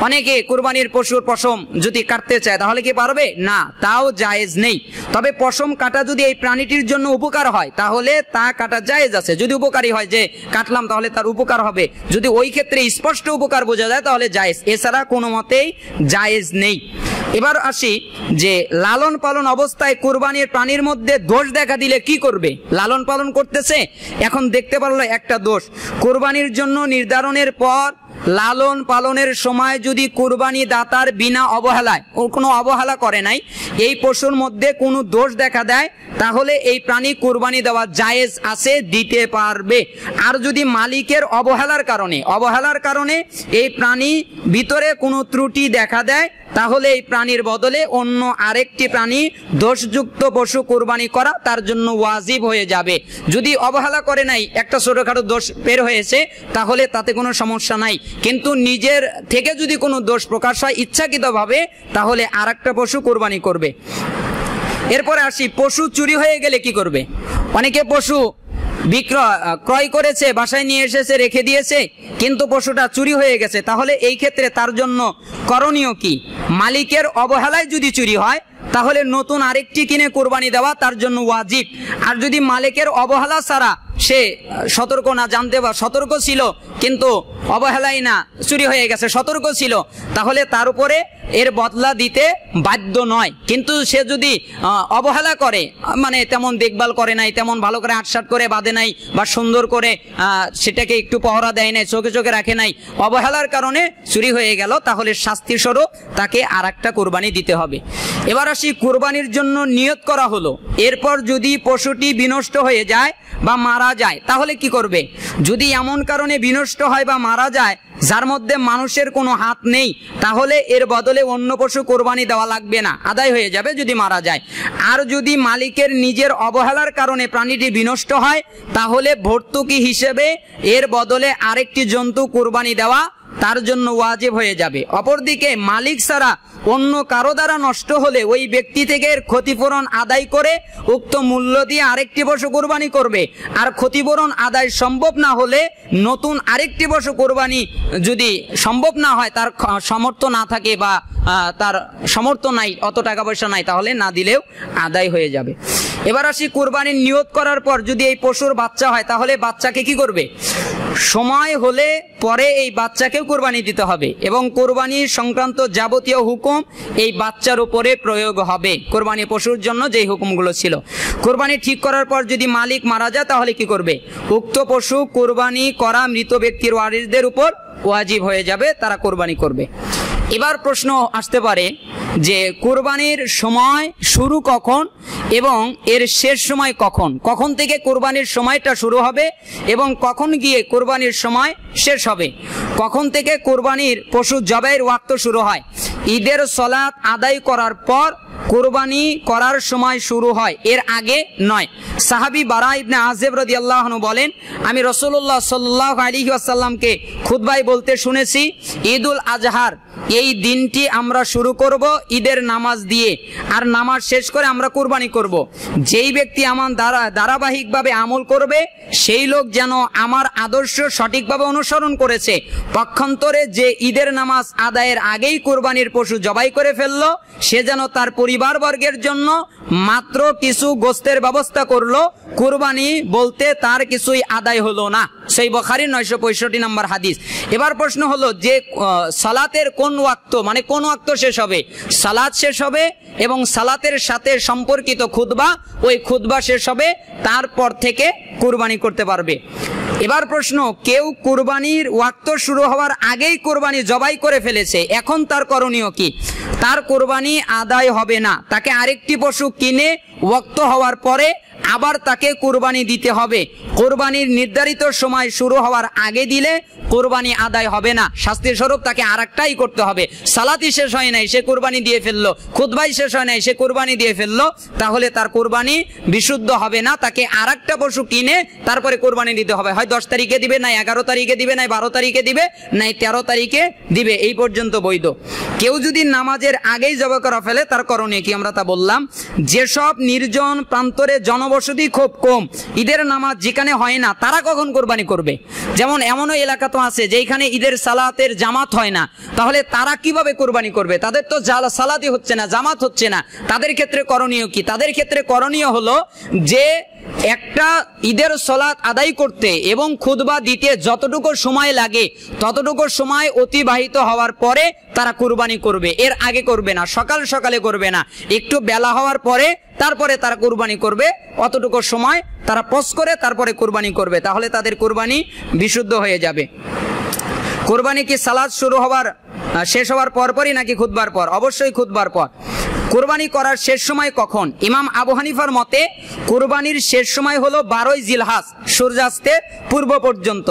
অনেকে কুরবানির পশুর পশম যদি কাটতে চায় তাহলে কি পারবে? না, তাও জায়েজ নেই। তবে পশম কাটা যদি এই প্রাণীটির জন্য উপকার হয় তাহলে তা কাটা জায়েজ আছে। যদি উপকারী হয়, যে কাটলাম তাহলে তার উপকার হবে, যদি ওই ক্ষেত্রে স্পষ্ট উপকার বোঝা যায় তাহলে জায়েজ, এছাড়া কোনো মতেই জায়েজ নেই। এবার আসি যে লালন পালন অবস্থায় কুরবানির প্রাণীর মধ্যে দোষ দেখা দিলে কি করবে? লালন পালন করতেছে, এখন দেখতে পারলো একটা দোষ, কুরবানির জন্য নির্ধারণের পর লালন পালনের সময় যদি কুরবানি দাতার বিনা অবহেলায়, ও কোনো অবহেলা করে নাই, এই পশুর মধ্যে কোনো দোষ দেখা দেয় তাহলে এই প্রাণী কুরবানি দেওয়া জায়েজ আছে, দিতে পারবে। আর যদি মালিকের অবহেলার কারণে এই প্রাণী ভিতরে কোনো ত্রুটি দেখা দেয় তাহলে এই প্রাণীর বদলে অন্য আরেকটি প্রাণী দোষযুক্ত পশু কুরবানি করা তার জন্য ওয়াজিব হয়ে যাবে। যদি অবহেলা করে নাই, একটা ছোটখাটো দোষ বের হয়েছে, তাহলে তাতে কোনো সমস্যা নাই, কিন্তু নিজের থেকে যদি কোনো দোষ প্রকাশ হয় ইচ্ছাকৃতভাবে, তাহলে আরেকটা পশু কুরবানি করবে। এরপরে আসি, পশু চুরি হয়ে গেলে কি করবে? অনেকে পশু ক্রয় করেছে, বাসায় নিয়ে এসেছে, রেখে দিয়েছে, কিন্তু পশুটা চুরি হয়ে গেছে, তাহলে এই ক্ষেত্রে তার জন্য করণীয় কি? মালিকের অবহেলায় যদি চুরি হয় তাহলে নতুন আরেকটি কিনে কুরবানি দেওয়া তার জন্য ওয়াজিব। আর যদি মালিকের অবহেলা ছাড়া সে সতর্ক না, জানতে বা সতর্ক ছিল কিন্তু অবহেলাই না, চুরি হয়ে গেছে, সতর্ক ছিল, তাহলে তার উপরে এর বদলা দিতে বাধ্য নয়। কিন্তু সে যদি অবহেলা করে, মানে তেমন দেখভাল করে নাই, তেমন ভালো করে আটসাট করে বাঁধে নাই, বা সুন্দর করে সেটাকে একটু পহরা দেয় নাই, চোখে চোখে রাখে নাই, অবহেলার কারণে চুরি হয়ে গেল, তাহলে শাস্তি স্বরূপ তাকে আর একটা কুরবানি দিতে হবে। এবার আসি, কুরবানির জন্য নিয়ত করা হলো, এরপর যদি পশুটি বিনষ্ট হয়ে যায় বা মারা যায় তাহলে কি করবে? যদি এমন কারণে বিনষ্ট হয় বা মারা যায় যার মধ্যে মানুষের কোনো হাত নেই, তাহলে এর বদলে অন্য পশু কোরবানি দেওয়া লাগবে না, আদায় হয়ে যাবে যদি মারা যায়। আর যদি মালিকের নিজের অবহেলার কারণে প্রাণীটি বিনষ্ট হয় তাহলে ভর্তুকি হিসেবে এর বদলে আরেকটি জন্তু কোরবানি দেওয়া তার জন্য ওয়াজিব হয়ে যাবে। অপরদিকে মালিক ছাড়া অন্য কারো দ্বারা নষ্ট হলে ওই ব্যক্তি থেকে এর ক্ষতিপূরণ আদায় করে উক্ত মূল্য দিয়ে আরেকটি পশু কোরবানি করবে। আর ক্ষতিপূরণ আদায় সম্ভব না হলে নতুন আরেকটি পশু কোরবানি যদি সম্ভব না হয়, তার সামর্থ্য না থাকে বা তার সামর্থ্য নাই, অত টাকা পয়সা নাই, তাহলে না দিলেও আদায় হয়ে যাবে। এবার আসি, কুরবানির নিয়ত করার পর যদি এই পশুর বাচ্চা হয় তাহলে বাচ্চাকে কি করবে? সময় হলে পরে এই বাচ্চাকেও কোরবানি দিতে হবে এবং কোরবানি সংক্রান্ত যাবতীয় হুকুম এই বাচ্চার উপরে প্রয়োগ হবে। কোরবানি পশুর জন্য যেই হুকুমগুলো ছিল, কোরবানি ঠিক করার পর যদি মালিক মারা যায় তাহলে কি করবে? উক্ত পশু কোরবানি করা মৃত ব্যক্তির ওয়ারিসদের উপর ওয়াজিব হয়ে যাবে, তারা কোরবানি করবে। এবার প্রশ্ন আসতে পারে যে কোরবানির সময় শুরু কখন এবং এর শেষ সময় কখন? কখন থেকে কোরবানির সময়টা শুরু হবে এবং কখন গিয়ে কোরবানির সময় শেষ হবে? কখন থেকে কোরবানির পশু জবাইয়ের ওয়াক্ত শুরু হয়? ঈদের সালাত আদায় করার পর কোরবানি করার সময় শুরু হয়, এর আগে নয়। সাহাবী বারা ইবনে আযিব রাদিয়াল্লাহু আনহু বলেন, আমি রাসূলুল্লাহ সাল্লাল্লাহু আলাইহি ওয়াসাল্লামকে খুতবায় বলতে শুনেছি, ঈদুল আজহার এই দিনটি আমরা শুরু করব ঈদের নামাজ দিয়ে, আর নামাজ শেষ করে আমরা কোরবানি করব। যেই ব্যক্তি আমার ধারাবাহিকভাবে আমল করবে সেই লোক যেন আমার আদর্শ সঠিকভাবে অনুসরণ করেছে। পক্ষান্তরে যে ঈদের নামাজ আদায়ের আগেই কোরবানির পশু জবাই করে ফেললো সে যেন তার পরিবারবর্গের জন্য মাত্র কিছু গোস্তের ব্যবস্থা করলো, কোরবানি বলতে তার কিছুই আদায় হলো না। সেই বুখারীর 965 নম্বর হাদিস। এবার প্রশ্ন হলো যে সালাতের কোন ওয়াক্ত, মানে কোন ওয়াক্ত শেষ হবে? সালাত শেষ হবে এবং সালাতের সাথে সম্পর্কিত খুতবা, ওই খুতবা শেষ হবে, তারপর থেকে কুরবানি করতে পারবে। এবার প্রশ্ন, কেউ কুরবানির ওয়াক্ত শুরু হওয়ার আগেই কুরবানি জবাই করে ফেলেছে, এখন তার করণীয় কি? তার কুরবানি আদায় হবে না, তাকে আরেকটি পশু কিনে ওয়াক্ত হওয়ার পরে আবার তাকে কুরবানি দিতে হবে। কুরবানির নির্ধারিত সময় শুরু হওয়ার আগে দিলে কুরবানি আদায় হবে না, শাস্তির স্বরূপ তাকে আরেকটাই করতে হবে। সালাতই শেষ হয় নাই, সে কুরবানি দিয়ে ফেললো, খুতবাই শেষ হয় নাই, সে কুরবানি দিয়ে ফেললো, তাহলে তার কুরবানি বিশুদ্ধ হবে না। তাকে আরেকটা পশু কিনে তারপরে কুরবানি দিতে হবে। হয় 10 তারিখে দিবে, নাই 11 তারিখে দিবে, নাই 12 তারিখে দিবে, নাই 13 তারিখে দিবে, এই পর্যন্ত বৈধ। কেউ যদি নামাজের আগেই জবাই করা ফেলে তার করণীয় কি? আমরা তা বললাম। যেসব নির্জন প্রান্তরে জনবসতি খুব কম, ঈদের নামাজ যেখানে হয় না, তারা কখন কোরবানি করবে? যেমন এমনও এলাকা তো আছে যেখানে ঈদের সালাতের জামাত হয় না, তাহলে তারা কিভাবে কোরবানি করবে? তাদের তো সালাতই হচ্ছে না, জামাত হচ্ছে না, তাদের ক্ষেত্রে করণীয় কি? তাদের ক্ষেত্রে করণীয় হলো যে একটা ঈদের সালাত আদায় করতে এবং খুতবা দিতে যতটুকু সময় লাগে ততটুকু সময় অতিবাহিত হওয়ার পরে তারা কুরবানি করবে, এর আগে করবে না, সকাল সকালে করবে না, একটু বেলা হওয়ার পরে তারপরে তারা কুরবানি করবে, অতটুকু সময় তারা পজ করে তারপরে কুরবানি করবে, তাহলে তাদের কুরবানি বিশুদ্ধ হয়ে যাবে। কুরবানি কি সালাত শুরু হওয়ার শেষ হওয়ার পরপরই নাকি খুতবার পর? অবশ্যই খুতবার পর। কুরবানি করার শেষ সময় কখন? ইমাম আবু হানিফার মতে কুরবানির শেষ সময় হলো 12ই জিলহজ, সূর্যাস্তের পূর্ব পর্যন্ত।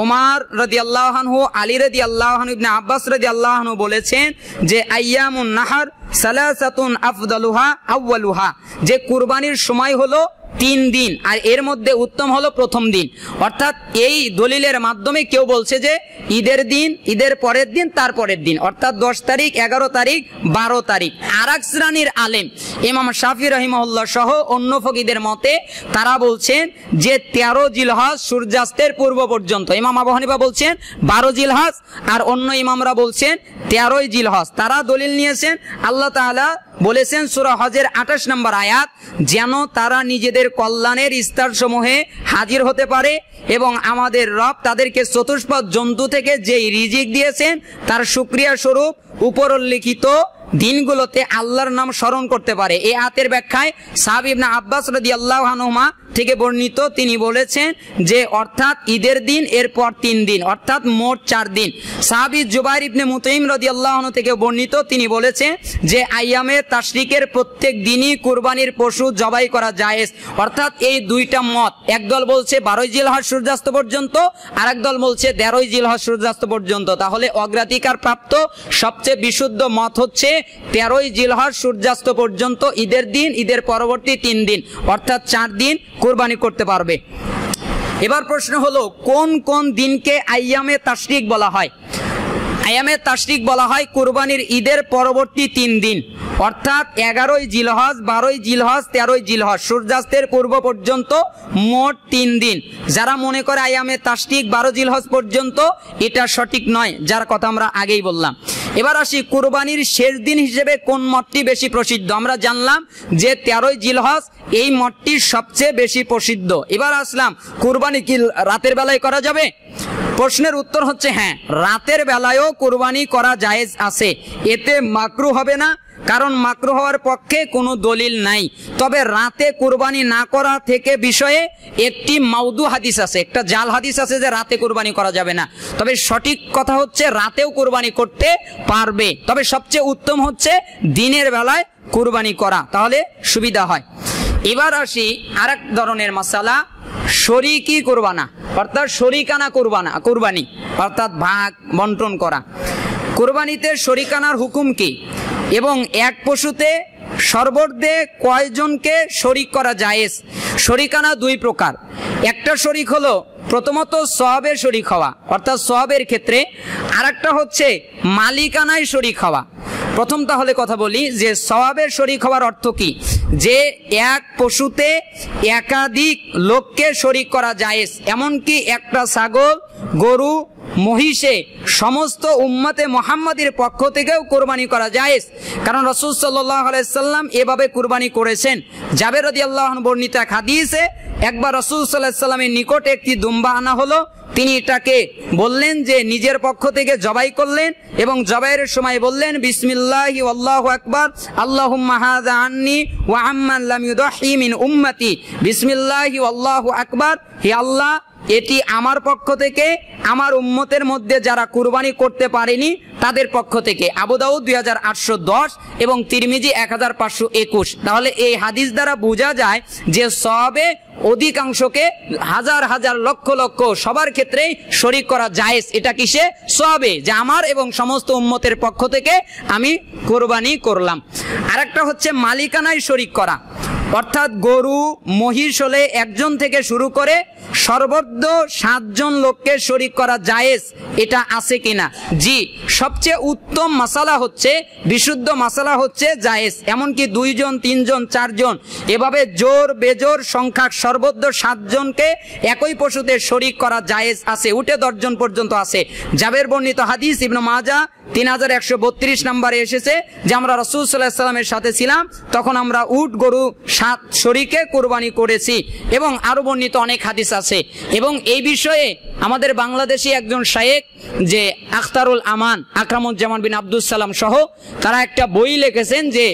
ওমর রাদিয়াল্লাহু আনহু, আলী রাদিয়াল্লাহু আনহু, ইবনে আব্বাস রাদিয়াল্লাহু আনহু বলেছেন যে আইয়ামুন নাহর সালাসাতুন আফদালুহা আউয়ালুহা, যে কুরবানির সময় হলো 3 দিন, আর এর মধ্যে উত্তম হলো প্রথম দিন। অর্থাৎ এই দলিলের মাধ্যমে কেউ বলছে যে ঈদের দিন, ঈদের পরের দিন, তারপরের দিন, অর্থাৎ 10 তারিখ, 11 তারিখ, 12 তারিখ। আরেক শ্রেণীর আলেম ইমাম শাফি রাহিমাহুল্লাহ সহ অন্য ফকিদের মতে তারা বলছেন যে 13 জিলহজ সূর্যাস্তের পূর্ব পর্যন্ত। ইমাম আবু হানিফা বলছেন 12 জিলহজ, আর অন্য ইমামরা বলছেন 13ই জিলহজ। তারা দলিল নিয়েছেন, আল্লাহ তাআলা বলেছেন সূরা হজের 28 নম্বর আয়াত, যেন তারা নিজেদের কল্যাণের স্তরসমূহে হাজির হতে পারে এবং আমাদের রব তাদেরকে চতুষ্পদ জন্তু থেকে যেই রিজিক দিয়েছেন তার শুকরিয়া স্বরূপ উপরোল্লিখিত দিনগুলোতে আল্লাহর নাম স্মরণ করতে পারে। এই আয়াতের ব্যাখ্যায় সাহাবী ইবনে আব্বাস রাদিয়াল্লাহু আনহুমা থেকে বর্ণিত, তিনি বলেছেন যে অর্থাৎ ঈদের দিন, এরপর 3 দিন, অর্থাৎ মোট 4 দিন। সাহাবী জুবাইর ইবনে মুতাইম রাদিয়াল্লাহু আনহু থেকে বর্ণিত, তিনি বলেছেন যে আইয়ামে তাশরিকের প্রত্যেক দিনই কুরবানির পশু জবাই করা জায়েজ। অর্থাৎ এই দুইটা মত, একদল বলছে 12ই জিলহজ সূর্যাস্ত পর্যন্ত, আর একদল বলছে 13ই জিলহজ সূর্যাস্ত পর্যন্ত। তাহলে অগ্রাধিকার প্রাপ্ত সবচেয়ে বিশুদ্ধ মত হচ্ছে 13ই জিলহজ সূর্যাস্ত পর্যন্ত, ঈদের দিন, ঈদের পরবর্তী 3 দিন, অর্থাৎ 4 দিন কুরবানি করতে পারবে। এবার প্রশ্ন হলো, কোন কোন দিনকে আইয়ামে তাশরিক বলা হয়? আইয়ামে তাশরিক বলা হয় কুরবানির ঈদের পরবর্তী 3 দিন, অর্থাৎ 11ই জিলহজ, 12ই জিলহজ, 13ই জিলহজ, সূর্যাস্তের পূর্ব পর্যন্ত মোট 3 দিন। যারা মনে করে আইয়ামে তাশরিক 12 জিলহজ পর্যন্ত, এটা সঠিক নয়, যার কথা আমরা আগেই বললাম। এবার আসি কুরবানির শেষ দিন হিসেবে কোন মতটি বেশি প্রসিদ্ধ। আমরা জানলাম যে 13ই জিলহজ এই মতটি সবচেয়ে বেশি প্রসিদ্ধ। এবার আসলাম, কুরবানি কি রাতের বেলায় করা যাবে? প্রশ্নের উত্তর হচ্ছে হ্যাঁ, রাতের বেলায়ও কুরবানি করা জায়েজ আছে, এতে মাকরু হবে না, কারণ মাকরু হওয়ার পক্ষে কোনো দলিল নাই। তবে রাতে কুরবানি না করা থেকে বিষয়ে একটি মাউদু হাদিস আছে, একটা জাল হাদিস আছে যে রাতে কুরবানি করা যাবে না। তবে সঠিক কথা হচ্ছে রাতেও কুরবানি করতে পারবে, তবে সবচেয়ে উত্তম হচ্ছে দিনের বেলায় কুরবানি করা, তাহলে সুবিধা হয়। এবার আসি আরেক ধরনের মাসালা, শরিকি কুরবানা, অর্থাৎ শরিকানা কুরবানি, অর্থাৎ ভাগ বন্টন করা। কুরবানিতে শরিকানার হুকুম কি এবং এক পশুতে সর্বর্ধে কয়জনকে শরিক করা জায়েজ? শরিকানা 2 প্রকার। একটা শরিক হলো প্রথমত সওয়াবে শরিক হওয়া, অর্থাৎ সওয়াবের ক্ষেত্রে, আর একটা হচ্ছে মালিকানায় শরিক হওয়া। প্রথম তাহলে কথা বলি যে সওয়াবের শরিক হওয়ার অর্থ কি, যে এক পশুতে একাধিক লোককে শরিক করা জায়েজ, এমনকি একটা ছাগল, গরু, মহিষে সমস্ত উম্মতে মুহাম্মাদির পক্ষ থেকেও কুরবানি করা জায়েজ, কারণ রাসূল সাল্লাল্লাহু আলাইহি সাল্লাম এভাবে কুরবানি করেছেন। জাবের রাদিয়াল্লাহু আনহু বর্ণিত এক হাদিসে একবার রাসূল সাল্লাল্লাহু আলাইহি সাল্লামের নিকটে একটি দুম্বা আনা হলো, তিনি এটাকে বললেন যে নিজের পক্ষ থেকে জবাই করলেন এবং জবাইয়ের সময় বললেন বিসমিল্লাহি আল্লাহু আকবার, আল্লাহুম্মা হাযা আন্নি ওয়া আম্মান লাম ইউদাহি মিন উম্মতি, বিসমিল্লাহি আল্লাহু আকবার, হে আল্লাহ এটি আমার পক্ষ থেকে, আমার উম্মতের মধ্যে যারা কুরবানি করতে পারেনি তাদের পক্ষ থেকে। আবু দাউদ 2810 এবং তিরমিজি 1521। তাহলে এই হাদিস দ্বারা বোঝা যায় যে সওয়াবে অধিকাংশকে, হাজার হাজার লক্ষ লক্ষ সবার ক্ষেত্রেই শরীক করা জায়েজ। এটা কিসে? সওয়াবে, যে আমার এবং সমস্ত উম্মতের পক্ষ থেকে আমি কুরবানি করলাম। আরেকটা হচ্ছে মালিকানায় শরীক করা, অর্থাৎ গরু মহিষ হলে একজন থেকে শুরু করে সর্বোচ্চ 7 জন লোককে শরীক করা জায়েজ, এটা আছে কিনা? জি, সবচেয়ে উত্তম মাসালা হচ্ছে, বিশুদ্ধ মাসালা হচ্ছে জায়েজ। এমনকি 2 জন 3 জন 4 জন এভাবে জোর বেজোর সংখ্যা সর্বোচ্চ 7 জনকে একই পশুতে শরীক করা জায়েজ আছে, উঠে 10 জন পর্যন্ত আছে। জাবের বর্ণিত হাদিস ইবনে মাজাহ 3132 নম্বরে এসেছে যে আমরা রাসূল সাল্লাল্লাহু আলাইহি ওয়াসাল্লামের সাথে ছিলাম, তখন আমরা উট গরু 7 শরীকে কুরবানি করেছি। এবং আরো বর্ণিত অনেক হাদিস আছে। এবং এই বিষয়ে আমাদের বাংলাদেশি একজন শায়েখ, যে আখতারুল আমান আকরামুজ্জামান বিন আব্দুস সালাম সহ, তারা একটা বই লিখেছেন যে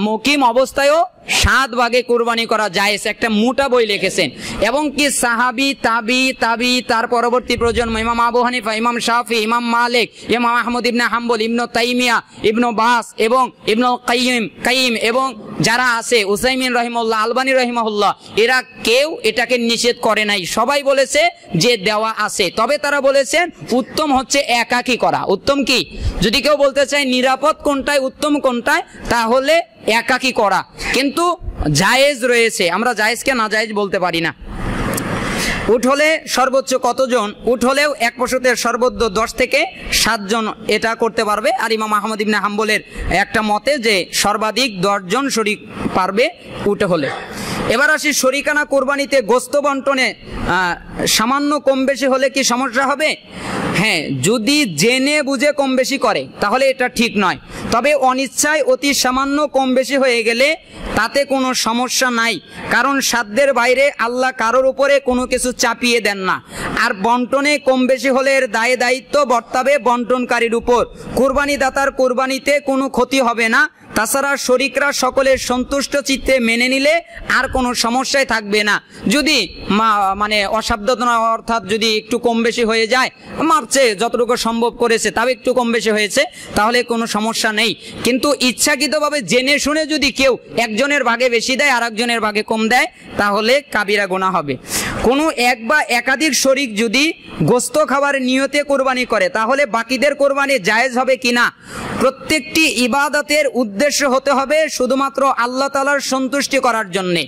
মুকিম অবস্থায়ও 7 ভাগে কুরবানি করা জায়েজ, একটা মোটা বই লিখেছেন। এবং কি সাহাবী, তাবি, তার পরবর্তী প্রজন্ম ইমাম আবু হানিফা, ইমাম শাফি, ইমাম মালিক, ইমাম আহমদ ইবনে হাম্বল, ইবনে তাইমিয়া, ইবনে বাস এবং ইবনে কাইয়িম এবং যারা আছে, উসাইমিন রাহিমাহুল্লাহ, আলবানী রাহিমাহুল্লাহ, এরা কেউ এটাকে নিষেধ করে নাই। সবাই বলেছে যে দেওয়া আছে। তবে তারা বলেছেন উত্তম হচ্ছে একাকী করা। উত্তম কি? যদি কেউ বলতে চায় নিরাপদ কোনটায়, উত্তম কোনটায়, তাহলে একাকী করা। কিন্তু জায়েজ রয়েছে, আমরা জায়েজকে না জায়েজ বলতে পারি না। উট হলে সর্বোচ্চ কতজন? উট হলেও এক পশুতে সর্বোচ্চ 10 থেকে 7 জন এটা করতে পারবে। আর ইমাম আহমদ ইবনে হাম্বলের একটা মতে যে সর্বাধিক 10 জন শরীক পারবে উট হলে। এবার আসি শরীকানা কোরবানিতে গোস্ত বন্টনে সামান্য কম বেশি হলে কি সমস্যা হবে? হ্যাঁ, যদি জেনে বুঝে কম বেশি করে তাহলে এটা ঠিক নয়। তবে অনিচ্ছায় অতি সামান্য কম বেশি হয়ে গেলে তাতে কোনো সমস্যা নাই, কারণ সাধ্যের বাইরে আল্লাহ কারোর উপরে কোনো কিছু চাপিয়ে দেন না। আর বন্টনে কম বেশি হলে এর দায় দায়িত্ব বর্তাবে বন্টনকারীর উপর। কুরবানি দাতার কুরবানিতে কোনো ক্ষতি হবে না। তাছাড়া শরীকরা সকলের সন্তুষ্ট চিত্তে মেনে নিলে আর কোনো সমস্যায় থাকবে না। যদি মানে অসাবধানতা, অর্থাৎ যদি একটু কম বেশি হয়ে যায়, মারছে যতটুকু সম্ভব করেছে, তাও একটু কম বেশি হয়েছে, তাহলে কোনো সমস্যা নেই। কিন্তু ইচ্ছাকৃতভাবে জেনে শুনে যদি কেউ একজনের ভাগে বেশি দেয় আর একজনের ভাগে কম দেয়, তাহলে কাবিরা গুনাহ হবে। কোনো এক বা একাধিক শরীক যদি গোস্ত খাবার নিয়তে কোরবানি করে তাহলে বাকিদের কোরবানি জায়েজ হবে কিনা? প্রত্যেকটি ইবাদতের উদ্দেশ্য হতে হবে শুধুমাত্র আল্লাহ তাআলার সন্তুষ্টি করার জন্যে।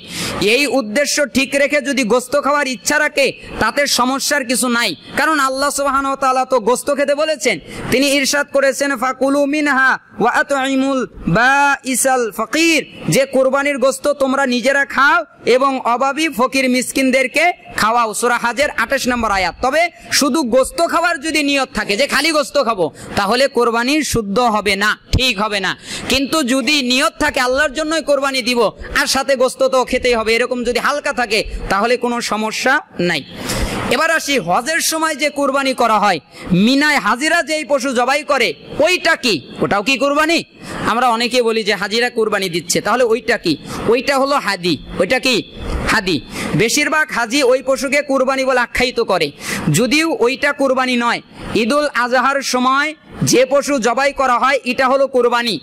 এই উদ্দেশ্য ঠিক রেখে যদি গোস্ত খাওয়ার ইচ্ছা রাখে তাতে সমস্যার কিছু নাই, কারণ আল্লাহ সুবহানাহু ওয়া তাআলা তো গোস্ত খেতে বলেছেন। তিনি ইরশাদ করেছেন ফাকুলু মিনহা ওয়া আতঈমুল বাঈসাল ফাকির, যে কুরবানির গোস্ত তোমরা নিজেরা খাও এবং অভাবী ফকির মিসকিনদেরকে খাওয়াও। সূরা হাজের 28 নম্বর আয়াত। তবে শুধু গোস্ত খাওয়ার যদি নিয়ত থাকে যে খালি গোস্ত খাবো, তাহলে কোরবানি শুদ্ধ হবে না, ঠিক হবে না। কিন্তু যদি নিয়ত থাকে আল্লাহর জন্যই কোরবানি দিব আর সাথে গোস্ত তো খেতেই হবে, এরকম যদি হালকা থাকে তাহলে কোনো সমস্যা নাই। এবার আসি হজের সময় যে কুরবানি করা হয়, মিনায় হাজিরা যেই পশু জবাই করে ওইটা কি? ওটাও কি কুরবানি? আমরা অনেকে বলি যে হাজিরা কুরবানি দিচ্ছে, তাহলে ওইটা কি? ওইটা হলো হাদি। ওইটা কি? হাদি। বেশিরভাগ হাজি ওই পশুকে কুরবানি বলে আখ্যায়িত করে, যদিও ওইটা কুরবানি নয়। ঈদুল আজহার সময় যে পশু জবাই করা হয় এটা হলো কুরবানি।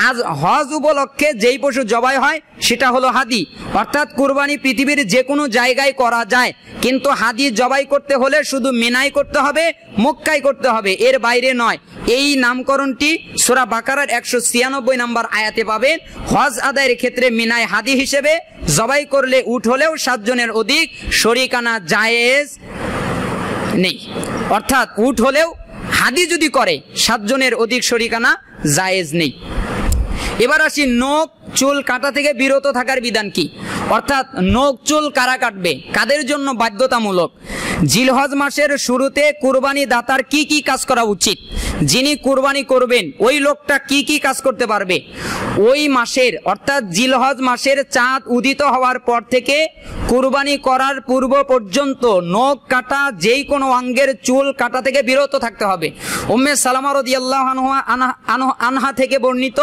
আজ হজ উপলক্ষে যেই পশু জবাই হয় সেটা হলো হাদি। অর্থাৎ কুরবানি পৃথিবীর যে কোনো জায়গায় করা যায়, কিন্তু হাদি জবাই করতে হলে শুধু মিনায় করতে হবে, মক্কায় করতে হবে, এর বাইরে নয়। এই নামকরণটি সূরা বাকারার 196 নম্বর আয়াতে পাবেন। হজ আদায়ের ক্ষেত্রে মিনায় হাদি হিসেবে জবাই করলে উট হলেও 7 জনের অধিক শরীকানা জায়েজ নেই। অর্থাৎ উট হলেও হাদি যদি করে 7 জনের অধিক শরীকানা জায়েজ নেই। এবার আসি নখ চুল কাটা থেকে বিরত থাকার বিধান কি? অর্থাৎ নখ চুল কারা কাটবে, কাদের জন্য বাধ্যতামূলক? জিলহজ মাসের শুরুতে কুরবানি দাতার কি কি কাজ করা উচিত? যিনি কুরবানি করবেন ওই লোকটা কি কি কাজ করতে পারবে? ওই মাসের অর্থাৎ জিলহজ মাসের চাঁদ উদিত হওয়ার পর থেকে কুরবানি করার পূর্ব পর্যন্ত নখ কাটা যেই কোনো অঙ্গের চুল কাটা থেকে বিরত থাকতে হবে। উম্মে সালামা রাদিয়াল্লাহু আনহা থেকে বর্ণিত,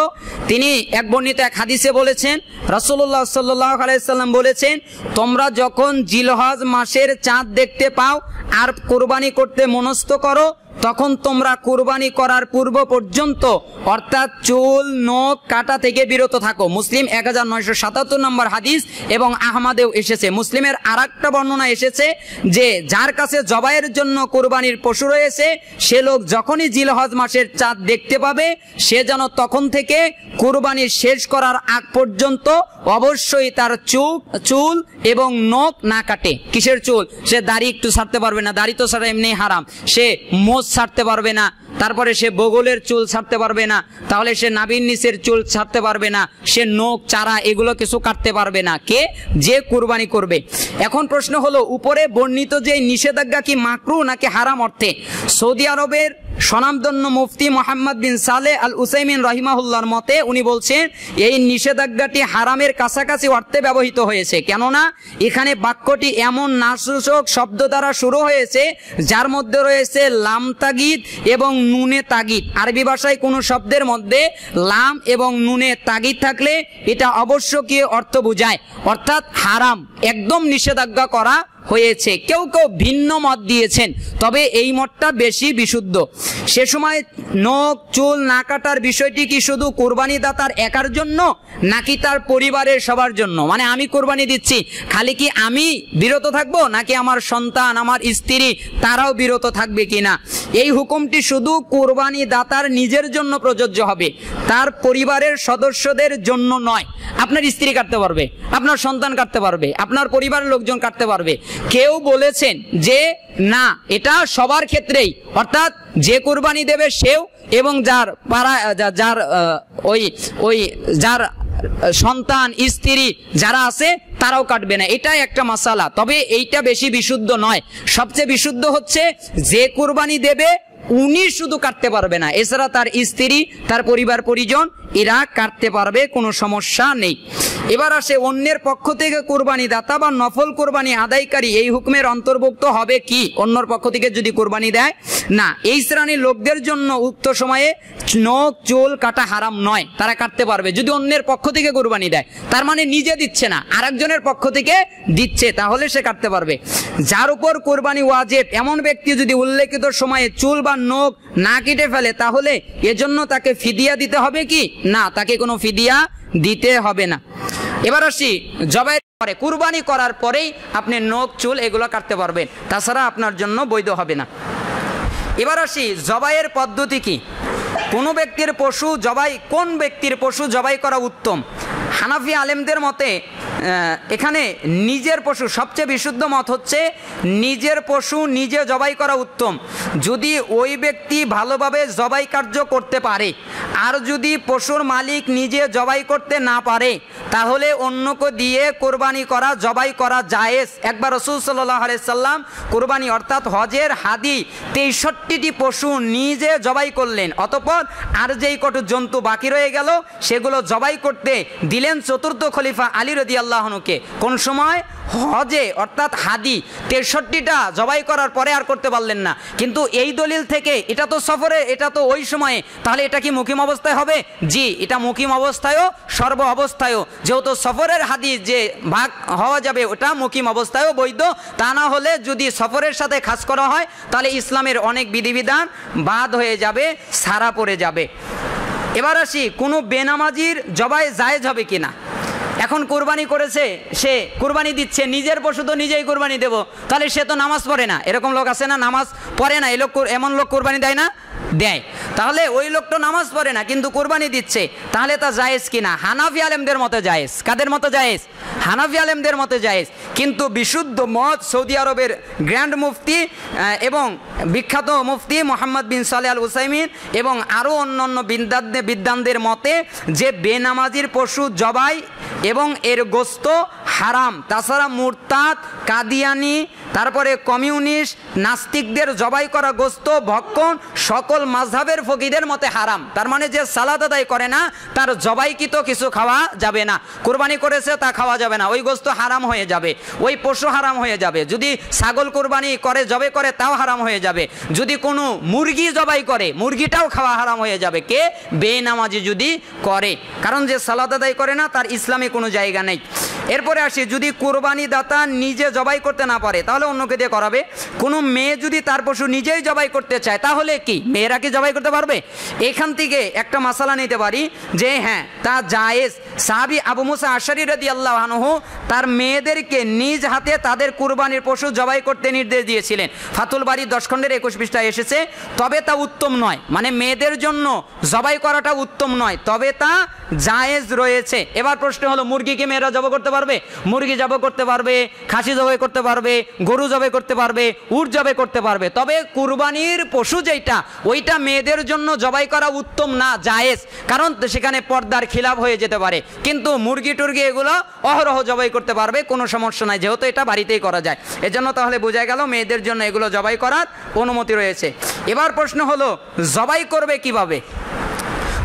তিনি বর্ণিত এক হাদিসে বলেছেন, রাসূলুল্লাহ সাল্লাল্লাহু আলাইহি সাল্লাম বলেছেন, তোমরা যখন জিলহজ মাসের চাঁদ দেখতে পাও পাও আর কোরবানি করতে মনস্থ করো, তখন তোমরা কুরবানি করার পূর্ব পর্যন্ত অর্থাৎ চুল নখ কাটা থেকে বিরত থাকো। মুসলিম 1977 নম্বর হাদিস এবং আহমদেও এসেছে। মুসলিমের আরেকটা বর্ণনা এসেছে যে যার কাছে জবাইয়ের জন্য কুরবানির পশু রয়েছে সে লোক যখনই জিলহজ মাসের চাঁদ দেখতে পাবে সে যেন তখন থেকে কুরবানি শেষ করার আগ পর্যন্ত অবশ্যই তার চুল এবং নখ না কাটে। কিসের চুল? সে দাড়ি একটু ছাড়তে পারবে না, দাড়ি তো ছাড়া এমনি হারাম। সে মোচ ছাড়তে পারবে না, তারপরে সে বগলের চুল ছাড়তে পারবে না, তাহলে সে নাভির নিচের চুল ছাড়তে পারবে না, সে নখ চারা এগুলো কিছু কাটতে পারবে না, কে? যে কুরবানি করবে। এখন প্রশ্ন হলো, উপরে বর্ণিত যে নিষেধাজ্ঞা কি মাকরুহ নাকি হারাম অর্থে? সৌদি আরবের স্বনামধন্য মুফতি মোহাম্মদ বিন সালেহ আল উসাইমিন রহিমাহুল্লাহর মতে উনি বলছেন এই নিষেধাজ্ঞাটি হারামের কাছাকাছি অর্থে ব্যবহৃত হয়েছে, কেননা এখানে বাক্যটি এমন নাসূচক শব্দ দ্বারা শুরু হয়েছে যার মধ্যে রয়েছে লাম তাগিদ এবং নুনে তাগিদ। আরবি ভাষায় কোনো শব্দের মধ্যে লাম এবং নুনে তাগিদ থাকলে এটা অবশ্যকীয় অর্থ বোঝায়, অর্থাৎ হারাম, একদম নিষেধাজ্ঞা করা হয়েছে। কেউ কেউ ভিন্ন মত দিয়েছেন, তবে এই মতটা বেশি বিশুদ্ধ। সে সময় নখ চুল না কাটার বিষয়টি কি শুধু কুরবানি দাতার একার জন্য নাকি তার পরিবারের সবার জন্য? মানে আমি কুরবানি দিচ্ছি, খালি কি আমি বিরত থাকবো নাকি আমার সন্তান আমার স্ত্রী তারাও বিরত থাকবে কিনা? এই হুকুমটি শুধু কুরবানি দাতার নিজের জন্য প্রযোজ্য হবে, তার পরিবারের সদস্যদের জন্য নয়। আপনার স্ত্রী কাটতে পারবে, আপনার সন্তান কাটতে পারবে, আপনার পরিবারের লোকজন কাটতে পারবে। কেউ বলেছেন যে না, এটা সবার ক্ষেত্রেই, অর্থাৎ যে কুরবানি দেবে সেও এবং যার যার সন্তান স্ত্রী যারা আছে তারাও কাটবে না, এটাই একটা মাসালা। তবে এইটা বেশি বিশুদ্ধ নয়। সবচেয়ে বিশুদ্ধ হচ্ছে যে কুরবানি দেবে উনি শুধু কাটতে পারবে না, এছাড়া তার স্ত্রী তার পরিবার পরিজন এরা কাটতে পারবে, কোনো সমস্যা নেই। এবার আসে অন্যের পক্ষ থেকে কুরবানি দাতা বা নফল কুরবানি আদায়কারী এই হুকুমের অন্তর্ভুক্ত হবে কি? অন্যর পক্ষ থেকে যদি কুরবানি দেয় না, এই শ্রেণীর লোকদের জন্য উক্ত সময়ে নখ চুল কাটা হারাম নয়, তারা কাটতে পারবে যদি অন্যের পক্ষ থেকে কুরবানি দেয়। তার মানে নিজে দিচ্ছে না, আরেকজনের পক্ষ থেকে দিচ্ছে, তাহলে সে কাটতে পারবে। যার উপর কুরবানি ওয়াজিব এমন ব্যক্তি যদি উল্লেখিত সময়ে চুল বা নখ না কেটে ফেলে তাহলে এজন্য তাকে ফিদিয়া দিতে হবে কি? না, তাকে কোনো ফিদিয়া দিতে হবে না। এবার আসি জবাই পরে, কুরবানি করার পরেই আপনি নখ চুল এগুলো কাটতে পারবেন, তাছাড়া আপনার জন্য বৈধ হবে না। এবার আসি জবাইয়ের পদ্ধতি কি? কোন ব্যক্তির পশু জবাই, কোন ব্যক্তির পশু জবাই করা উত্তম? হানাফি আলেমদের মতে এখানে নিজের পশু সবচেয়ে বিশুদ্ধ মত হচ্ছে নিজের পশু নিজে জবাই করা উত্তম, যদি ওই ব্যক্তি ভালোভাবে জবাই কার্য করতে পারে। আর যদি পশুর মালিক নিজে জবাই করতে না পারে তাহলে অন্যকে দিয়ে কোরবানি করা জবাই করা জায়েজ। একবার রাসূল সাল্লাল্লাহু আলাইহি সাল্লাম কোরবানি অর্থাৎ হজের হাদি 63টি পশু নিজে জবাই করলেন, অতঃপর আর যেই কত জন্তু বাকি রয়ে গেল সেগুলো জবাই করতে দিলেন চতুর্থ খলিফা আলী রাদিয়াল্লাহু আনহুকে। কোন সময়? হজে, অর্থাৎ হাদি 63টা জবাই করার পরে আর করতে পারলেন না। কিন্তু এই দলিল থেকে এটা তো সফরে, এটা তো ওই সময়ে, তাহলে এটা কি মুকিম অবস্থায় হবে? জি, এটা মুকিম অবস্থায়ও সর্ব অবস্থায়ও, যেহেতু সফরের হাদি যে ভাগ হওয়া যাবে ওটা মুকিম অবস্থায়ও বৈধ। তা না হলে যদি সফরের সাথে খাস করা হয় তাহলে ইসলামের অনেক বিধিবিধান বাদ হয়ে যাবে, ছাড়া পড়ে যাবে। এবার আসি কোনো বেনামাজির জবাই জায়েজ হবে কিনা। এখন কুরবানি করেছে, সে কুরবানি দিচ্ছে, নিজের পশু তো নিজেই কুরবানি দেব, তাহলে সে তো নামাজ পড়ে না। এরকম লোক আছে না, নামাজ পড়ে না, এমন লোক কুরবানি দেয় না? দেয়। তাহলে ওই লোকটা নামাজ পড়ে না কিন্তু কুরবানি দিচ্ছে, তাহলে তা জায়েজ কিনা? হানাফি আলেমদের মতে জায়েজ। কাদের মতে জায়েজ? হানাফি আলেমদের মতে জায়েজ। কিন্তু বিশুদ্ধ মত সৌদি আরবের গ্র্যান্ড মুফতি এবং বিখ্যাত মুফতি মোহাম্মদ বিন সালেহ আল উসাইমিন এবং আরও অন্যান্য বিদ্বানদের মতে যে বেনামাজির পশু জবাই এবং এর গোস্ত হারাম। তাছাড়া মুরতাদ, কাদিয়ানি, তারপরে কমিউনিস্ট, নাস্তিকদের জবাই করা গোস্ত ভক্ষণ সকল মাযহাবের ফকিদের মতে হারাম। তার মানে যে সালাত আদায় করে না তার জবাইকৃত কিছু খাওয়া যাবে না, কুরবানি করেছে তা খাওয়া যাবে না, ওই গোস্ত হারাম হয়ে যাবে, ওই পশু হারাম হয়ে যাবে। যদি ছাগল কুরবানি করে জবাই করে তাও হারাম হয়ে যাবে। যদি কোনো মুরগি জবাই করে মুরগিটাও খাওয়া হারাম হয়ে যাবে, কে? বেনামাজি যদি করে, কারণ যে সালাত আদায় করে না তার ইসলামে কোনো জায়গা নেই। এরপরে আসি, যদি কুরবানি দাতা নিজে জবাই করতে না পারে তাহলে অন্যকে দিয়ে করাবে। কোনো মেয়ে যদি তার পশু নিজেই জবাই করতে চায় তাহলে কি মেয়েরা কি জবাই করতে পারবে? এখান থেকে একটা মাসালা নিতে পারি যে হ্যাঁ তা জায়েজ। সাহাবী আবু মুসা আশআরী রাদিয়াল্লাহু আনহু তার মেয়েদেরকে নিজ হাতে তাদের কুরবানির পশু জবাই করতে নির্দেশ দিয়েছিলেন। ফাতুল বারী 10 খণ্ডের 21 পৃষ্ঠায় এসেছে। তবে তা উত্তম নয়, মানে মেয়েদের জন্য জবাই করাটা উত্তম নয়, তবে তা জায়েজ রয়েছে। এবার প্রশ্ন হলো, মুরগিকে মেয়েরা জবাই করতে পারবে? মুরগি জবাই করতে পারবে, খাসি জবাই করতে পারবে, গরু জবাই করতে পারবে, উট জবাই করতে পারবে। তবে কুরবানির পশু যেটা ওইটা মেয়েদের জন্য জবাই করা উত্তম না, জায়েজ, কারণ সেখানে পর্দার খিলাফ হয়ে যেতে পারে। কিন্তু মুরগি টুরগি এগুলো অহরহ জবাই করতে পারবে, কোনো সমস্যা নাই, যেহেতু এটা বাড়িতেই করা যায়। এজন্য তাহলে বোঝা গেল মেয়েদের জন্য এগুলো জবাই করার অনুমতি রয়েছে। এবার প্রশ্ন হলো, জবাই করবে কিভাবে?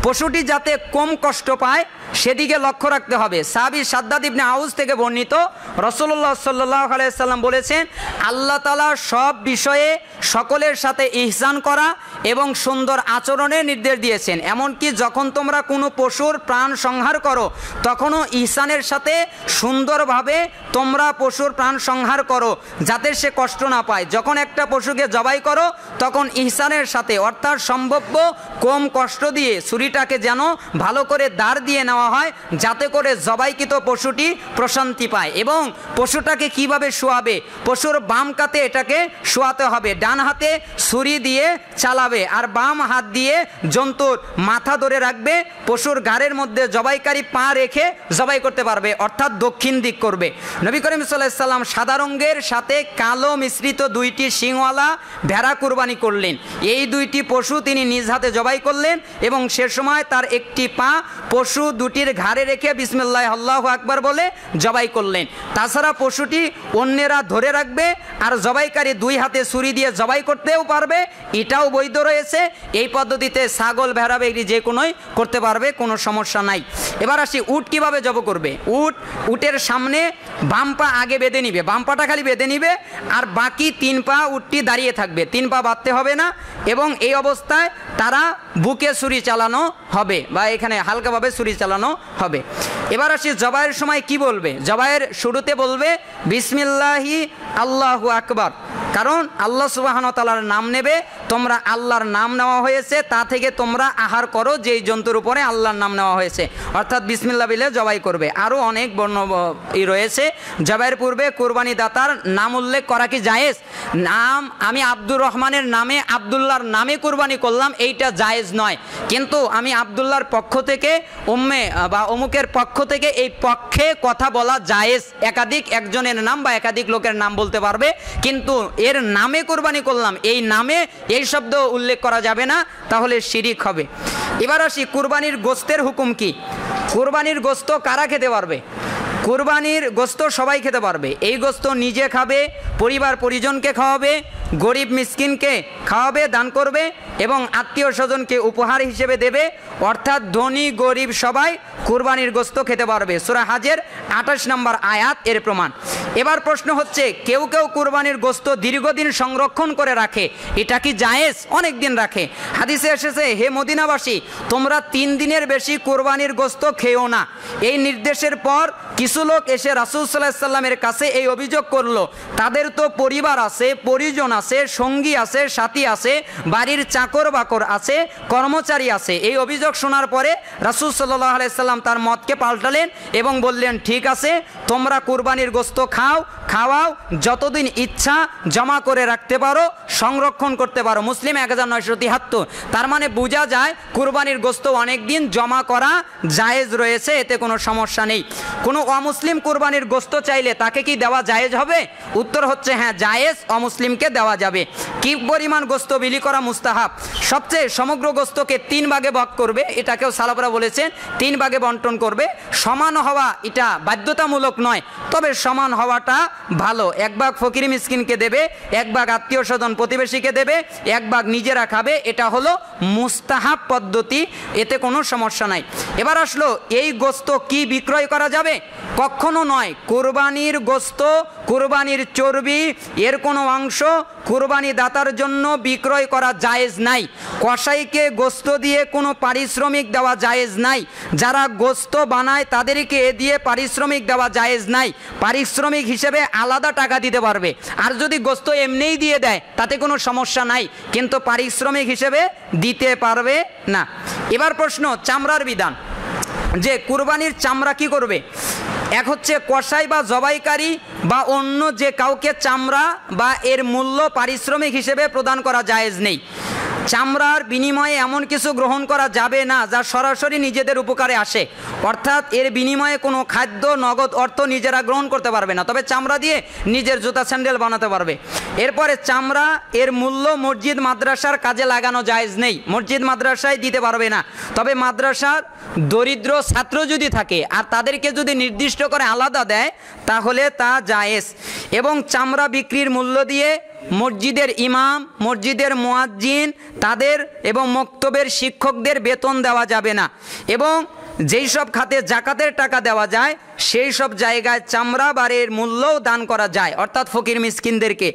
পশুটি যাতে কম কষ্ট পায় সেদিকে লক্ষ্য রাখতে হবে। সাহাবী সাদ্দাদ ইবনে আউস থেকে বর্ণিত, রাসূলুল্লাহ সাল্লাল্লাহু আলাইহি সাল্লাম বলেছেন, আল্লাহ তাআলা সব বিষয়ে সকলের সাথে ইহসান করা এবং সুন্দর আচরণের নির্দেশ দিয়েছেন। এমনকি যখন তোমরা কোনো পশুর প্রাণ সংহার করো তখনও ইহসানের সাথে সুন্দরভাবে তোমরা পশুর প্রাণ সংহার করো যাতে সে কষ্ট না পায়। যখন একটা পশুকে জবাই করো তখন ইহসানের সাথে, অর্থাৎ সম্ভাব্য কম কষ্ট দিয়ে ছুরিটাকে যেন ভালো করে দাঁড় দিয়ে নেওয়া হয় যাতে করে জবাইকৃত পশুটি প্রশান্তি পায়। এবং পশুটাকে কিভাবে শোয়াবে? পশুর বাম কাতে এটাকে শোয়াতে হবে, ডান হাতে ছুরি দিয়ে চালাবে আর বাম হাত দিয়ে জন্তুর মাথা ধরে রাখবে। পশুর ঘাড়ের মধ্যে জবাইকারী পা রেখে জবাই করতে পারবে, অর্থাৎ দক্ষিণ দিক করবে। নবী করিম সাল্লাল্লাহু আলাইহি সাল্লাম সাদা রঙের সাথে কালো মিশ্রিত 2টি শিংওয়ালা ভেড়া কুরবানি করলেন। এই 2টি পশু তিনি নিজ হাতে জবাই করলেন এবং সে সময় তার একটি পা পশু দুটির ঘাড়ে রেখে বিসমিল্লাহ আল্লাহু আকবার বলে জবাই করলেন। তাছাড়া পশুটি অন্যেরা ধরে রাখবে আর জবাইকারী 2 হাতে ছুরি দিয়ে জবাই করতেও পারবে, এটাও বৈধ রয়েছে। এই পদ্ধতিতে ছাগল, ভেড়া, বেগরি যে কোনোই করতে পারবে, কোনো সমস্যা নাই। এবার আসি, উট কিভাবে জবাই করবে? উটের সামনে বাম পা আগে বেঁধে নিবে, বাম পাটা খালি বেঁধে নিবে আর বাকি 3 পা উটটি দাঁড়িয়ে থাকবে, 3 পা বাঁধতে হবে না। এবং এই অবস্থায় তারা বুকে ছুরি চালানো হবে বা এখানে হালকাভাবে ছুরি চালানো হবে। এবার আসি, জবাইয়ের সময় কি বলবে? জবাইয়ের শুরুতে বলবে বিসমিল্লাহি আল্লাহু আকবার, কারণ আল্লাহ সুবহানাহু ওয়া তাআলার নাম নেবে। তোমরা আল্লাহর নাম নেওয়া হয়েছে, তা থেকে তোমরা আহার করো যেই জন্তুর উপরে আল্লাহর নাম নেওয়া হয়েছে, অর্থাৎ বিসমিল্লাহ বলে জবাই করবে। আরও অনেক বর্ণ রয়েছে। জবাইয়ের পূর্বে কুরবানি দাতার নাম উল্লেখ করা কি জায়েজ? নাম, আমি আব্দুর রহমানের নামে আব্দুল্লাহর নামে কুরবানি করলাম, এইটা জায়েজ নয়। কিন্তু আমি আব্দুল্লাহর পক্ষ থেকে উম্মে বা অমুকের পক্ষ থেকে এই পক্ষে কথা বলা জায়েজ। একাধিক একজনের নাম বা একাধিক লোকের নাম বলতে পারবে, কিন্তু এর নামে কুরবানি করলাম, এই নামে এই শব্দ উল্লেখ করা যাবে না, তাহলে শিরিক হবে। এবার আসি, কুরবানির গোস্তের হুকুম কি? কুরবানির গোস্ত কারা খেতে পারবে? কুরবানির গোস্ত সবাই খেতে পারবে। এই গোস্ত নিজে খাবে, পরিবার পরিজনকে খাওয়াবে, গরিব মিসকিনকে খাওয়াবে, দান করবে এবং আত্মীয় স্বজনকে উপহার হিসেবে দেবে, অর্থাৎ ধনী গরিব সবাই কুরবানির গোস্ত খেতে পারবে। সূরা হাজের 28 নম্বর আয়াত এর প্রমাণ। এবার প্রশ্ন হচ্ছে, কেউ কেউ কুরবানির গোস্ত দীর্ঘদিন সংরক্ষণ করে রাখে, এটা কি জায়েজ? অনেক দিন রাখে। হাদিসে এসেছে, হে মদিনাবাসী, তোমরা 3 দিনের বেশি কুরবানির গোস্ত খেও না। এই নির্দেশের পর কিছু লোক এসে রাসূল সাল্লাল্লাহু আলাইহি সাল্লামের কাছে এই অভিযোগ করলো, তাদের তো পরিবার আছে, পরিজন আছে, সঙ্গী আছে, সাথী আছে, বাড়ির চাকর বাকর আছে, কর্মচারী আছে। এই অভিযোগ শোনার পরে রাসূল সাল্লাল্লাহু আলাইহি সাল্লাম তার মতকে পাল্টালেন এবং বললেন, ঠিক আছে, তোমরা কুরবানির গোস্ত খাওয়াও, যতদিন ইচ্ছা জমা করে রাখতে পারো, সংরক্ষণ করতে পারো। মুসলিম 1973। তার মানে বোঝা যায় কুরবানির গোস্ত অনেক দিন জমা করা জায়েজ রয়েছে, এতে কোনো সমস্যা নেই। কোনো অমুসলিম কুরবানির গোস্ত চাইলে তাকে কি দেওয়া জায়েজ হবে? উত্তর হচ্ছে হ্যাঁ, জায়েজ, অমুসলিমকে দেওয়া যাবে। কি পরিমাণ গোস্ত বিলি করা মুস্তাহাব? সবচেয়ে সমগ্র গোস্তকে 3 ভাগে ভাগ করবে, এটাকেও সালাফরা বলেছেন 3 ভাগে বন্টন করবে। সমান হওয়া এটা বাধ্যতামূলক নয়, তবে সমান হওয়াটা ভালো। 1 ভাগ ফকির মিসকিনকে দেবে, 1 ভাগ আত্মীয় স্বজন প্রতিবেশীকে দেবে, 1 ভাগ নিজেরা খাবে। এটা হলো মুস্তাহাব পদ্ধতি, এতে কোনো সমস্যা নাই। এবার আসলো, এই গোস্ত কি বিক্রয় করা যাবে? কখনো নয়। কুরবানির গোস্ত, কুরবানির চর্বি, এর কোনো অংশ কুরবানি দাতার জন্য বিক্রয় করা জায়েজ নাই। কসাইকে গোস্ত দিয়ে কোনো পারিশ্রমিক দেওয়া জায়েজ নাই, যারা গোস্ত বানায় তাদেরকে এ দিয়ে পারিশ্রমিক দেওয়া জায়েজ নাই, পারিশ্রমিক হিসেবে আলাদা টাকা দিতে পারবে। আর যদি গোস্ত এমনিই দিয়ে দেয় তাতে কোনো সমস্যা নাই, কিন্তু পারিশ্রমিক হিসেবে দিতে পারবে না। এবার প্রশ্ন চামড়ার বিধান, যে কুরবানির চামড়া কি করবে? এক হচ্ছে কসাই বা জবাইকারী বা অন্য যে কাউকে চামড়া বা এর মূল্য পারিশ্রমিক হিসেবে প্রদান করা জায়েজ নেই। চামড়ার বিনিময়ে এমন কিছু গ্রহণ করা যাবে না যা সরাসরি নিজেদের উপকারে আসে, অর্থাৎ এর বিনিময়ে কোনো খাদ্য নগদ অর্থ নিজেরা গ্রহণ করতে পারবে না, তবে চামড়া দিয়ে নিজের জুতা স্যান্ডেল বানাতে পারবে। এরপরে চামড়া এর মূল্য মসজিদ মাদ্রাসার কাজে লাগানো জায়েজ নেই, মসজিদ মাদ্রাসায় দিতে পারবে না, তবে মাদ্রাসার দরিদ্র ছাত্র যদি থাকে আর তাদেরকে যদি নির্দিষ্ট করে আলাদা দেয় তাহলে তা জায়েজ। এবং চামড়া বিক্রির মূল্য দিয়ে মসজিদের ইমাম, মসজিদের মুয়াজ্জিন তাদের এবং মক্তবের শিক্ষকদের বেতন দেওয়া যাবে না। এবং যেই সব খাতে জাকাতের টাকা দেওয়া যায় সেই সব জায়গায় চামড়া বারের মূল্যও দান করা যায়, অর্থাৎ ফকির মিসকিনদেরকে।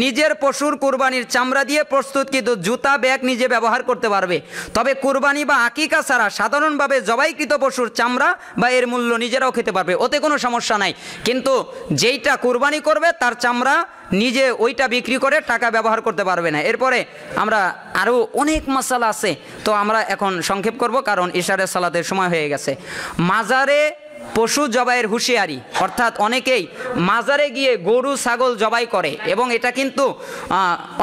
নিজের পশুর কুরবানির চামড়া দিয়ে প্রস্তুতকৃত জুতা ব্যাগ নিজে ব্যবহার করতে পারবে, তবে কুরবানি বা আকিকা ছাড়া সাধারণভাবে জবাইকৃত পশুর চামড়া বা এর মূল্য নিজেরাও খেতে পারবে, ওতে কোনো সমস্যা নাই। কিন্তু যেইটা কুরবানি করবে তার চামড়া নিজে ওইটা বিক্রি করে টাকা ব্যবহার করতে পারবে না। এরপরে আমরা আরও অনেক মশালা আছে, তো আমরা এখন সংক্ষেপ করব কারণ ইশারের সালাতের সময় হয়ে গেছে। মাজারে পশু জবাইয়ের হুঁশিয়ারি, অর্থাৎ অনেকেই মাজারে গিয়ে গরু ছাগল জবাই করে এবং এটা কিন্তু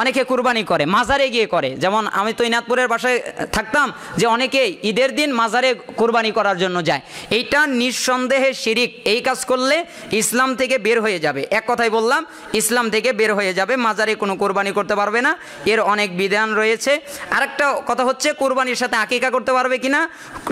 অনেকে কুরবানি করে, মাজারে গিয়ে করে। যেমন আমি তো ইনাদপুরের বাসায় থাকতাম, যে অনেকেই ঈদের দিন মাজারে কুরবানি করার জন্য যায়। এইটা নিঃসন্দেহে শিরিক, এই কাজ করলে ইসলাম থেকে বের হয়ে যাবে। এক কথাই বললাম, ইসলাম থেকে বের হয়ে যাবে, মাজারে কোনো কুরবানি করতে পারবে না, এর অনেক বিধান রয়েছে। আরেকটা কথা হচ্ছে কুরবানির সাথে আকিকা করতে পারবে কিনা,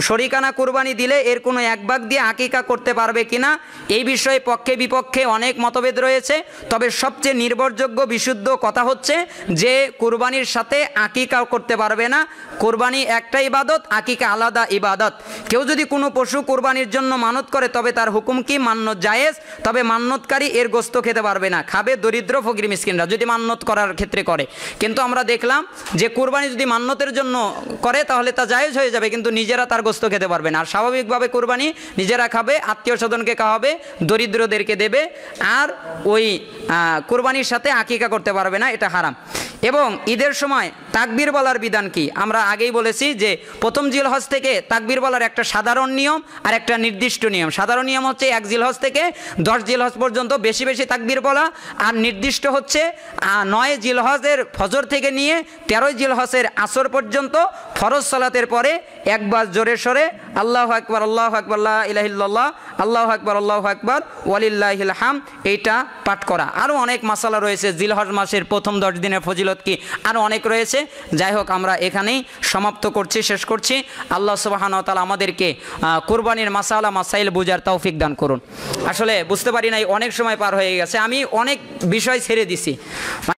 শরিকানা কুরবানি দিলে এর কোনো এক ভাগ দিয়ে আকিকা করতে পারবে কিনা, এই বিষয়ে পক্ষে বিপক্ষে অনেক মতভেদ রয়েছে। তবে সবচেয়ে নির্ভরযোগ্য বিশুদ্ধ কথা হচ্ছে যে কুরবানির সাথে আকিকা করতে পারবে না। কুরবানি একটা ইবাদত, আকিকা আলাদা ইবাদত। কেউ যদি কোনো পশু কুরবানির জন্য মানত করে তবে তার হুকুম কি? মান্নত জায়েজ, তবে মান্নতকারী এর গোস্ত খেতে পারবে না, খাবে দরিদ্র ফকির মিসকিনরা যদি মান্নত করার ক্ষেত্রে করে। কিন্তু আমরা দেখলাম যে কুরবানি যদি মান্নতের জন্য করে তাহলে তা জায়েজ হয়ে যাবে, কিন্তু নিজেরা তার গোস্ত খেতে পারবে না। আর স্বাভাবিকভাবে কুরবানি নিজেরা খাবে, আত্মীয় স্বজনকে খাওয়াবে, দরিদ্রদেরকে দেবে, আর ওই কুরবানির সাথে আকিকা করতে পারবে না, এটা হারাম। এবং ঈদের সময় তাকবীর বলার বিধান কি? আমরা আগেই বলেছি যে প্রথম জিলহজ থেকে তাকবীর বলার একটা সাধারণ নিয়ম আর একটা নির্দিষ্ট নিয়ম। সাধারণ নিয়ম হচ্ছে 1 জিলহজ থেকে 10 জিলহজ পর্যন্ত বেশি বেশি তাকবীর বলা, আর নির্দিষ্ট হচ্ছে 9 জিলহজের ফজর থেকে নিয়ে 13 জিলহজের আসর পর্যন্ত ফরজ সালাতের পরে একবার জোরে সরে আল্লাহু আকবার আল্লাহু আকবার লা ইলাহা ইল্লাল্লাহ আল্লাহু আকবার আল্লাহু আকবার ওয়ালিল্লাহিল হামদ এইটা পাঠ করা। আরও অনেক মাসালা রয়েছে, জিলহজ মাসের প্রথম 10 দিনের ফজিলত কি, আরও অনেক রয়েছে। যাই হোক, আমরা এখানেই সমাপ্ত করছি, শেষ করছি। আল্লাহ সুবহানাহু ওয়া তাআলা আমাদেরকে কুরবানির মাসালা মাসাইল বুঝার তৌফিক দান করুন। আসলে বুঝতে পারি নাই, অনেক সময় পার হয়ে গেছে, আমি অনেক বিষয় ছেড়ে দিছি।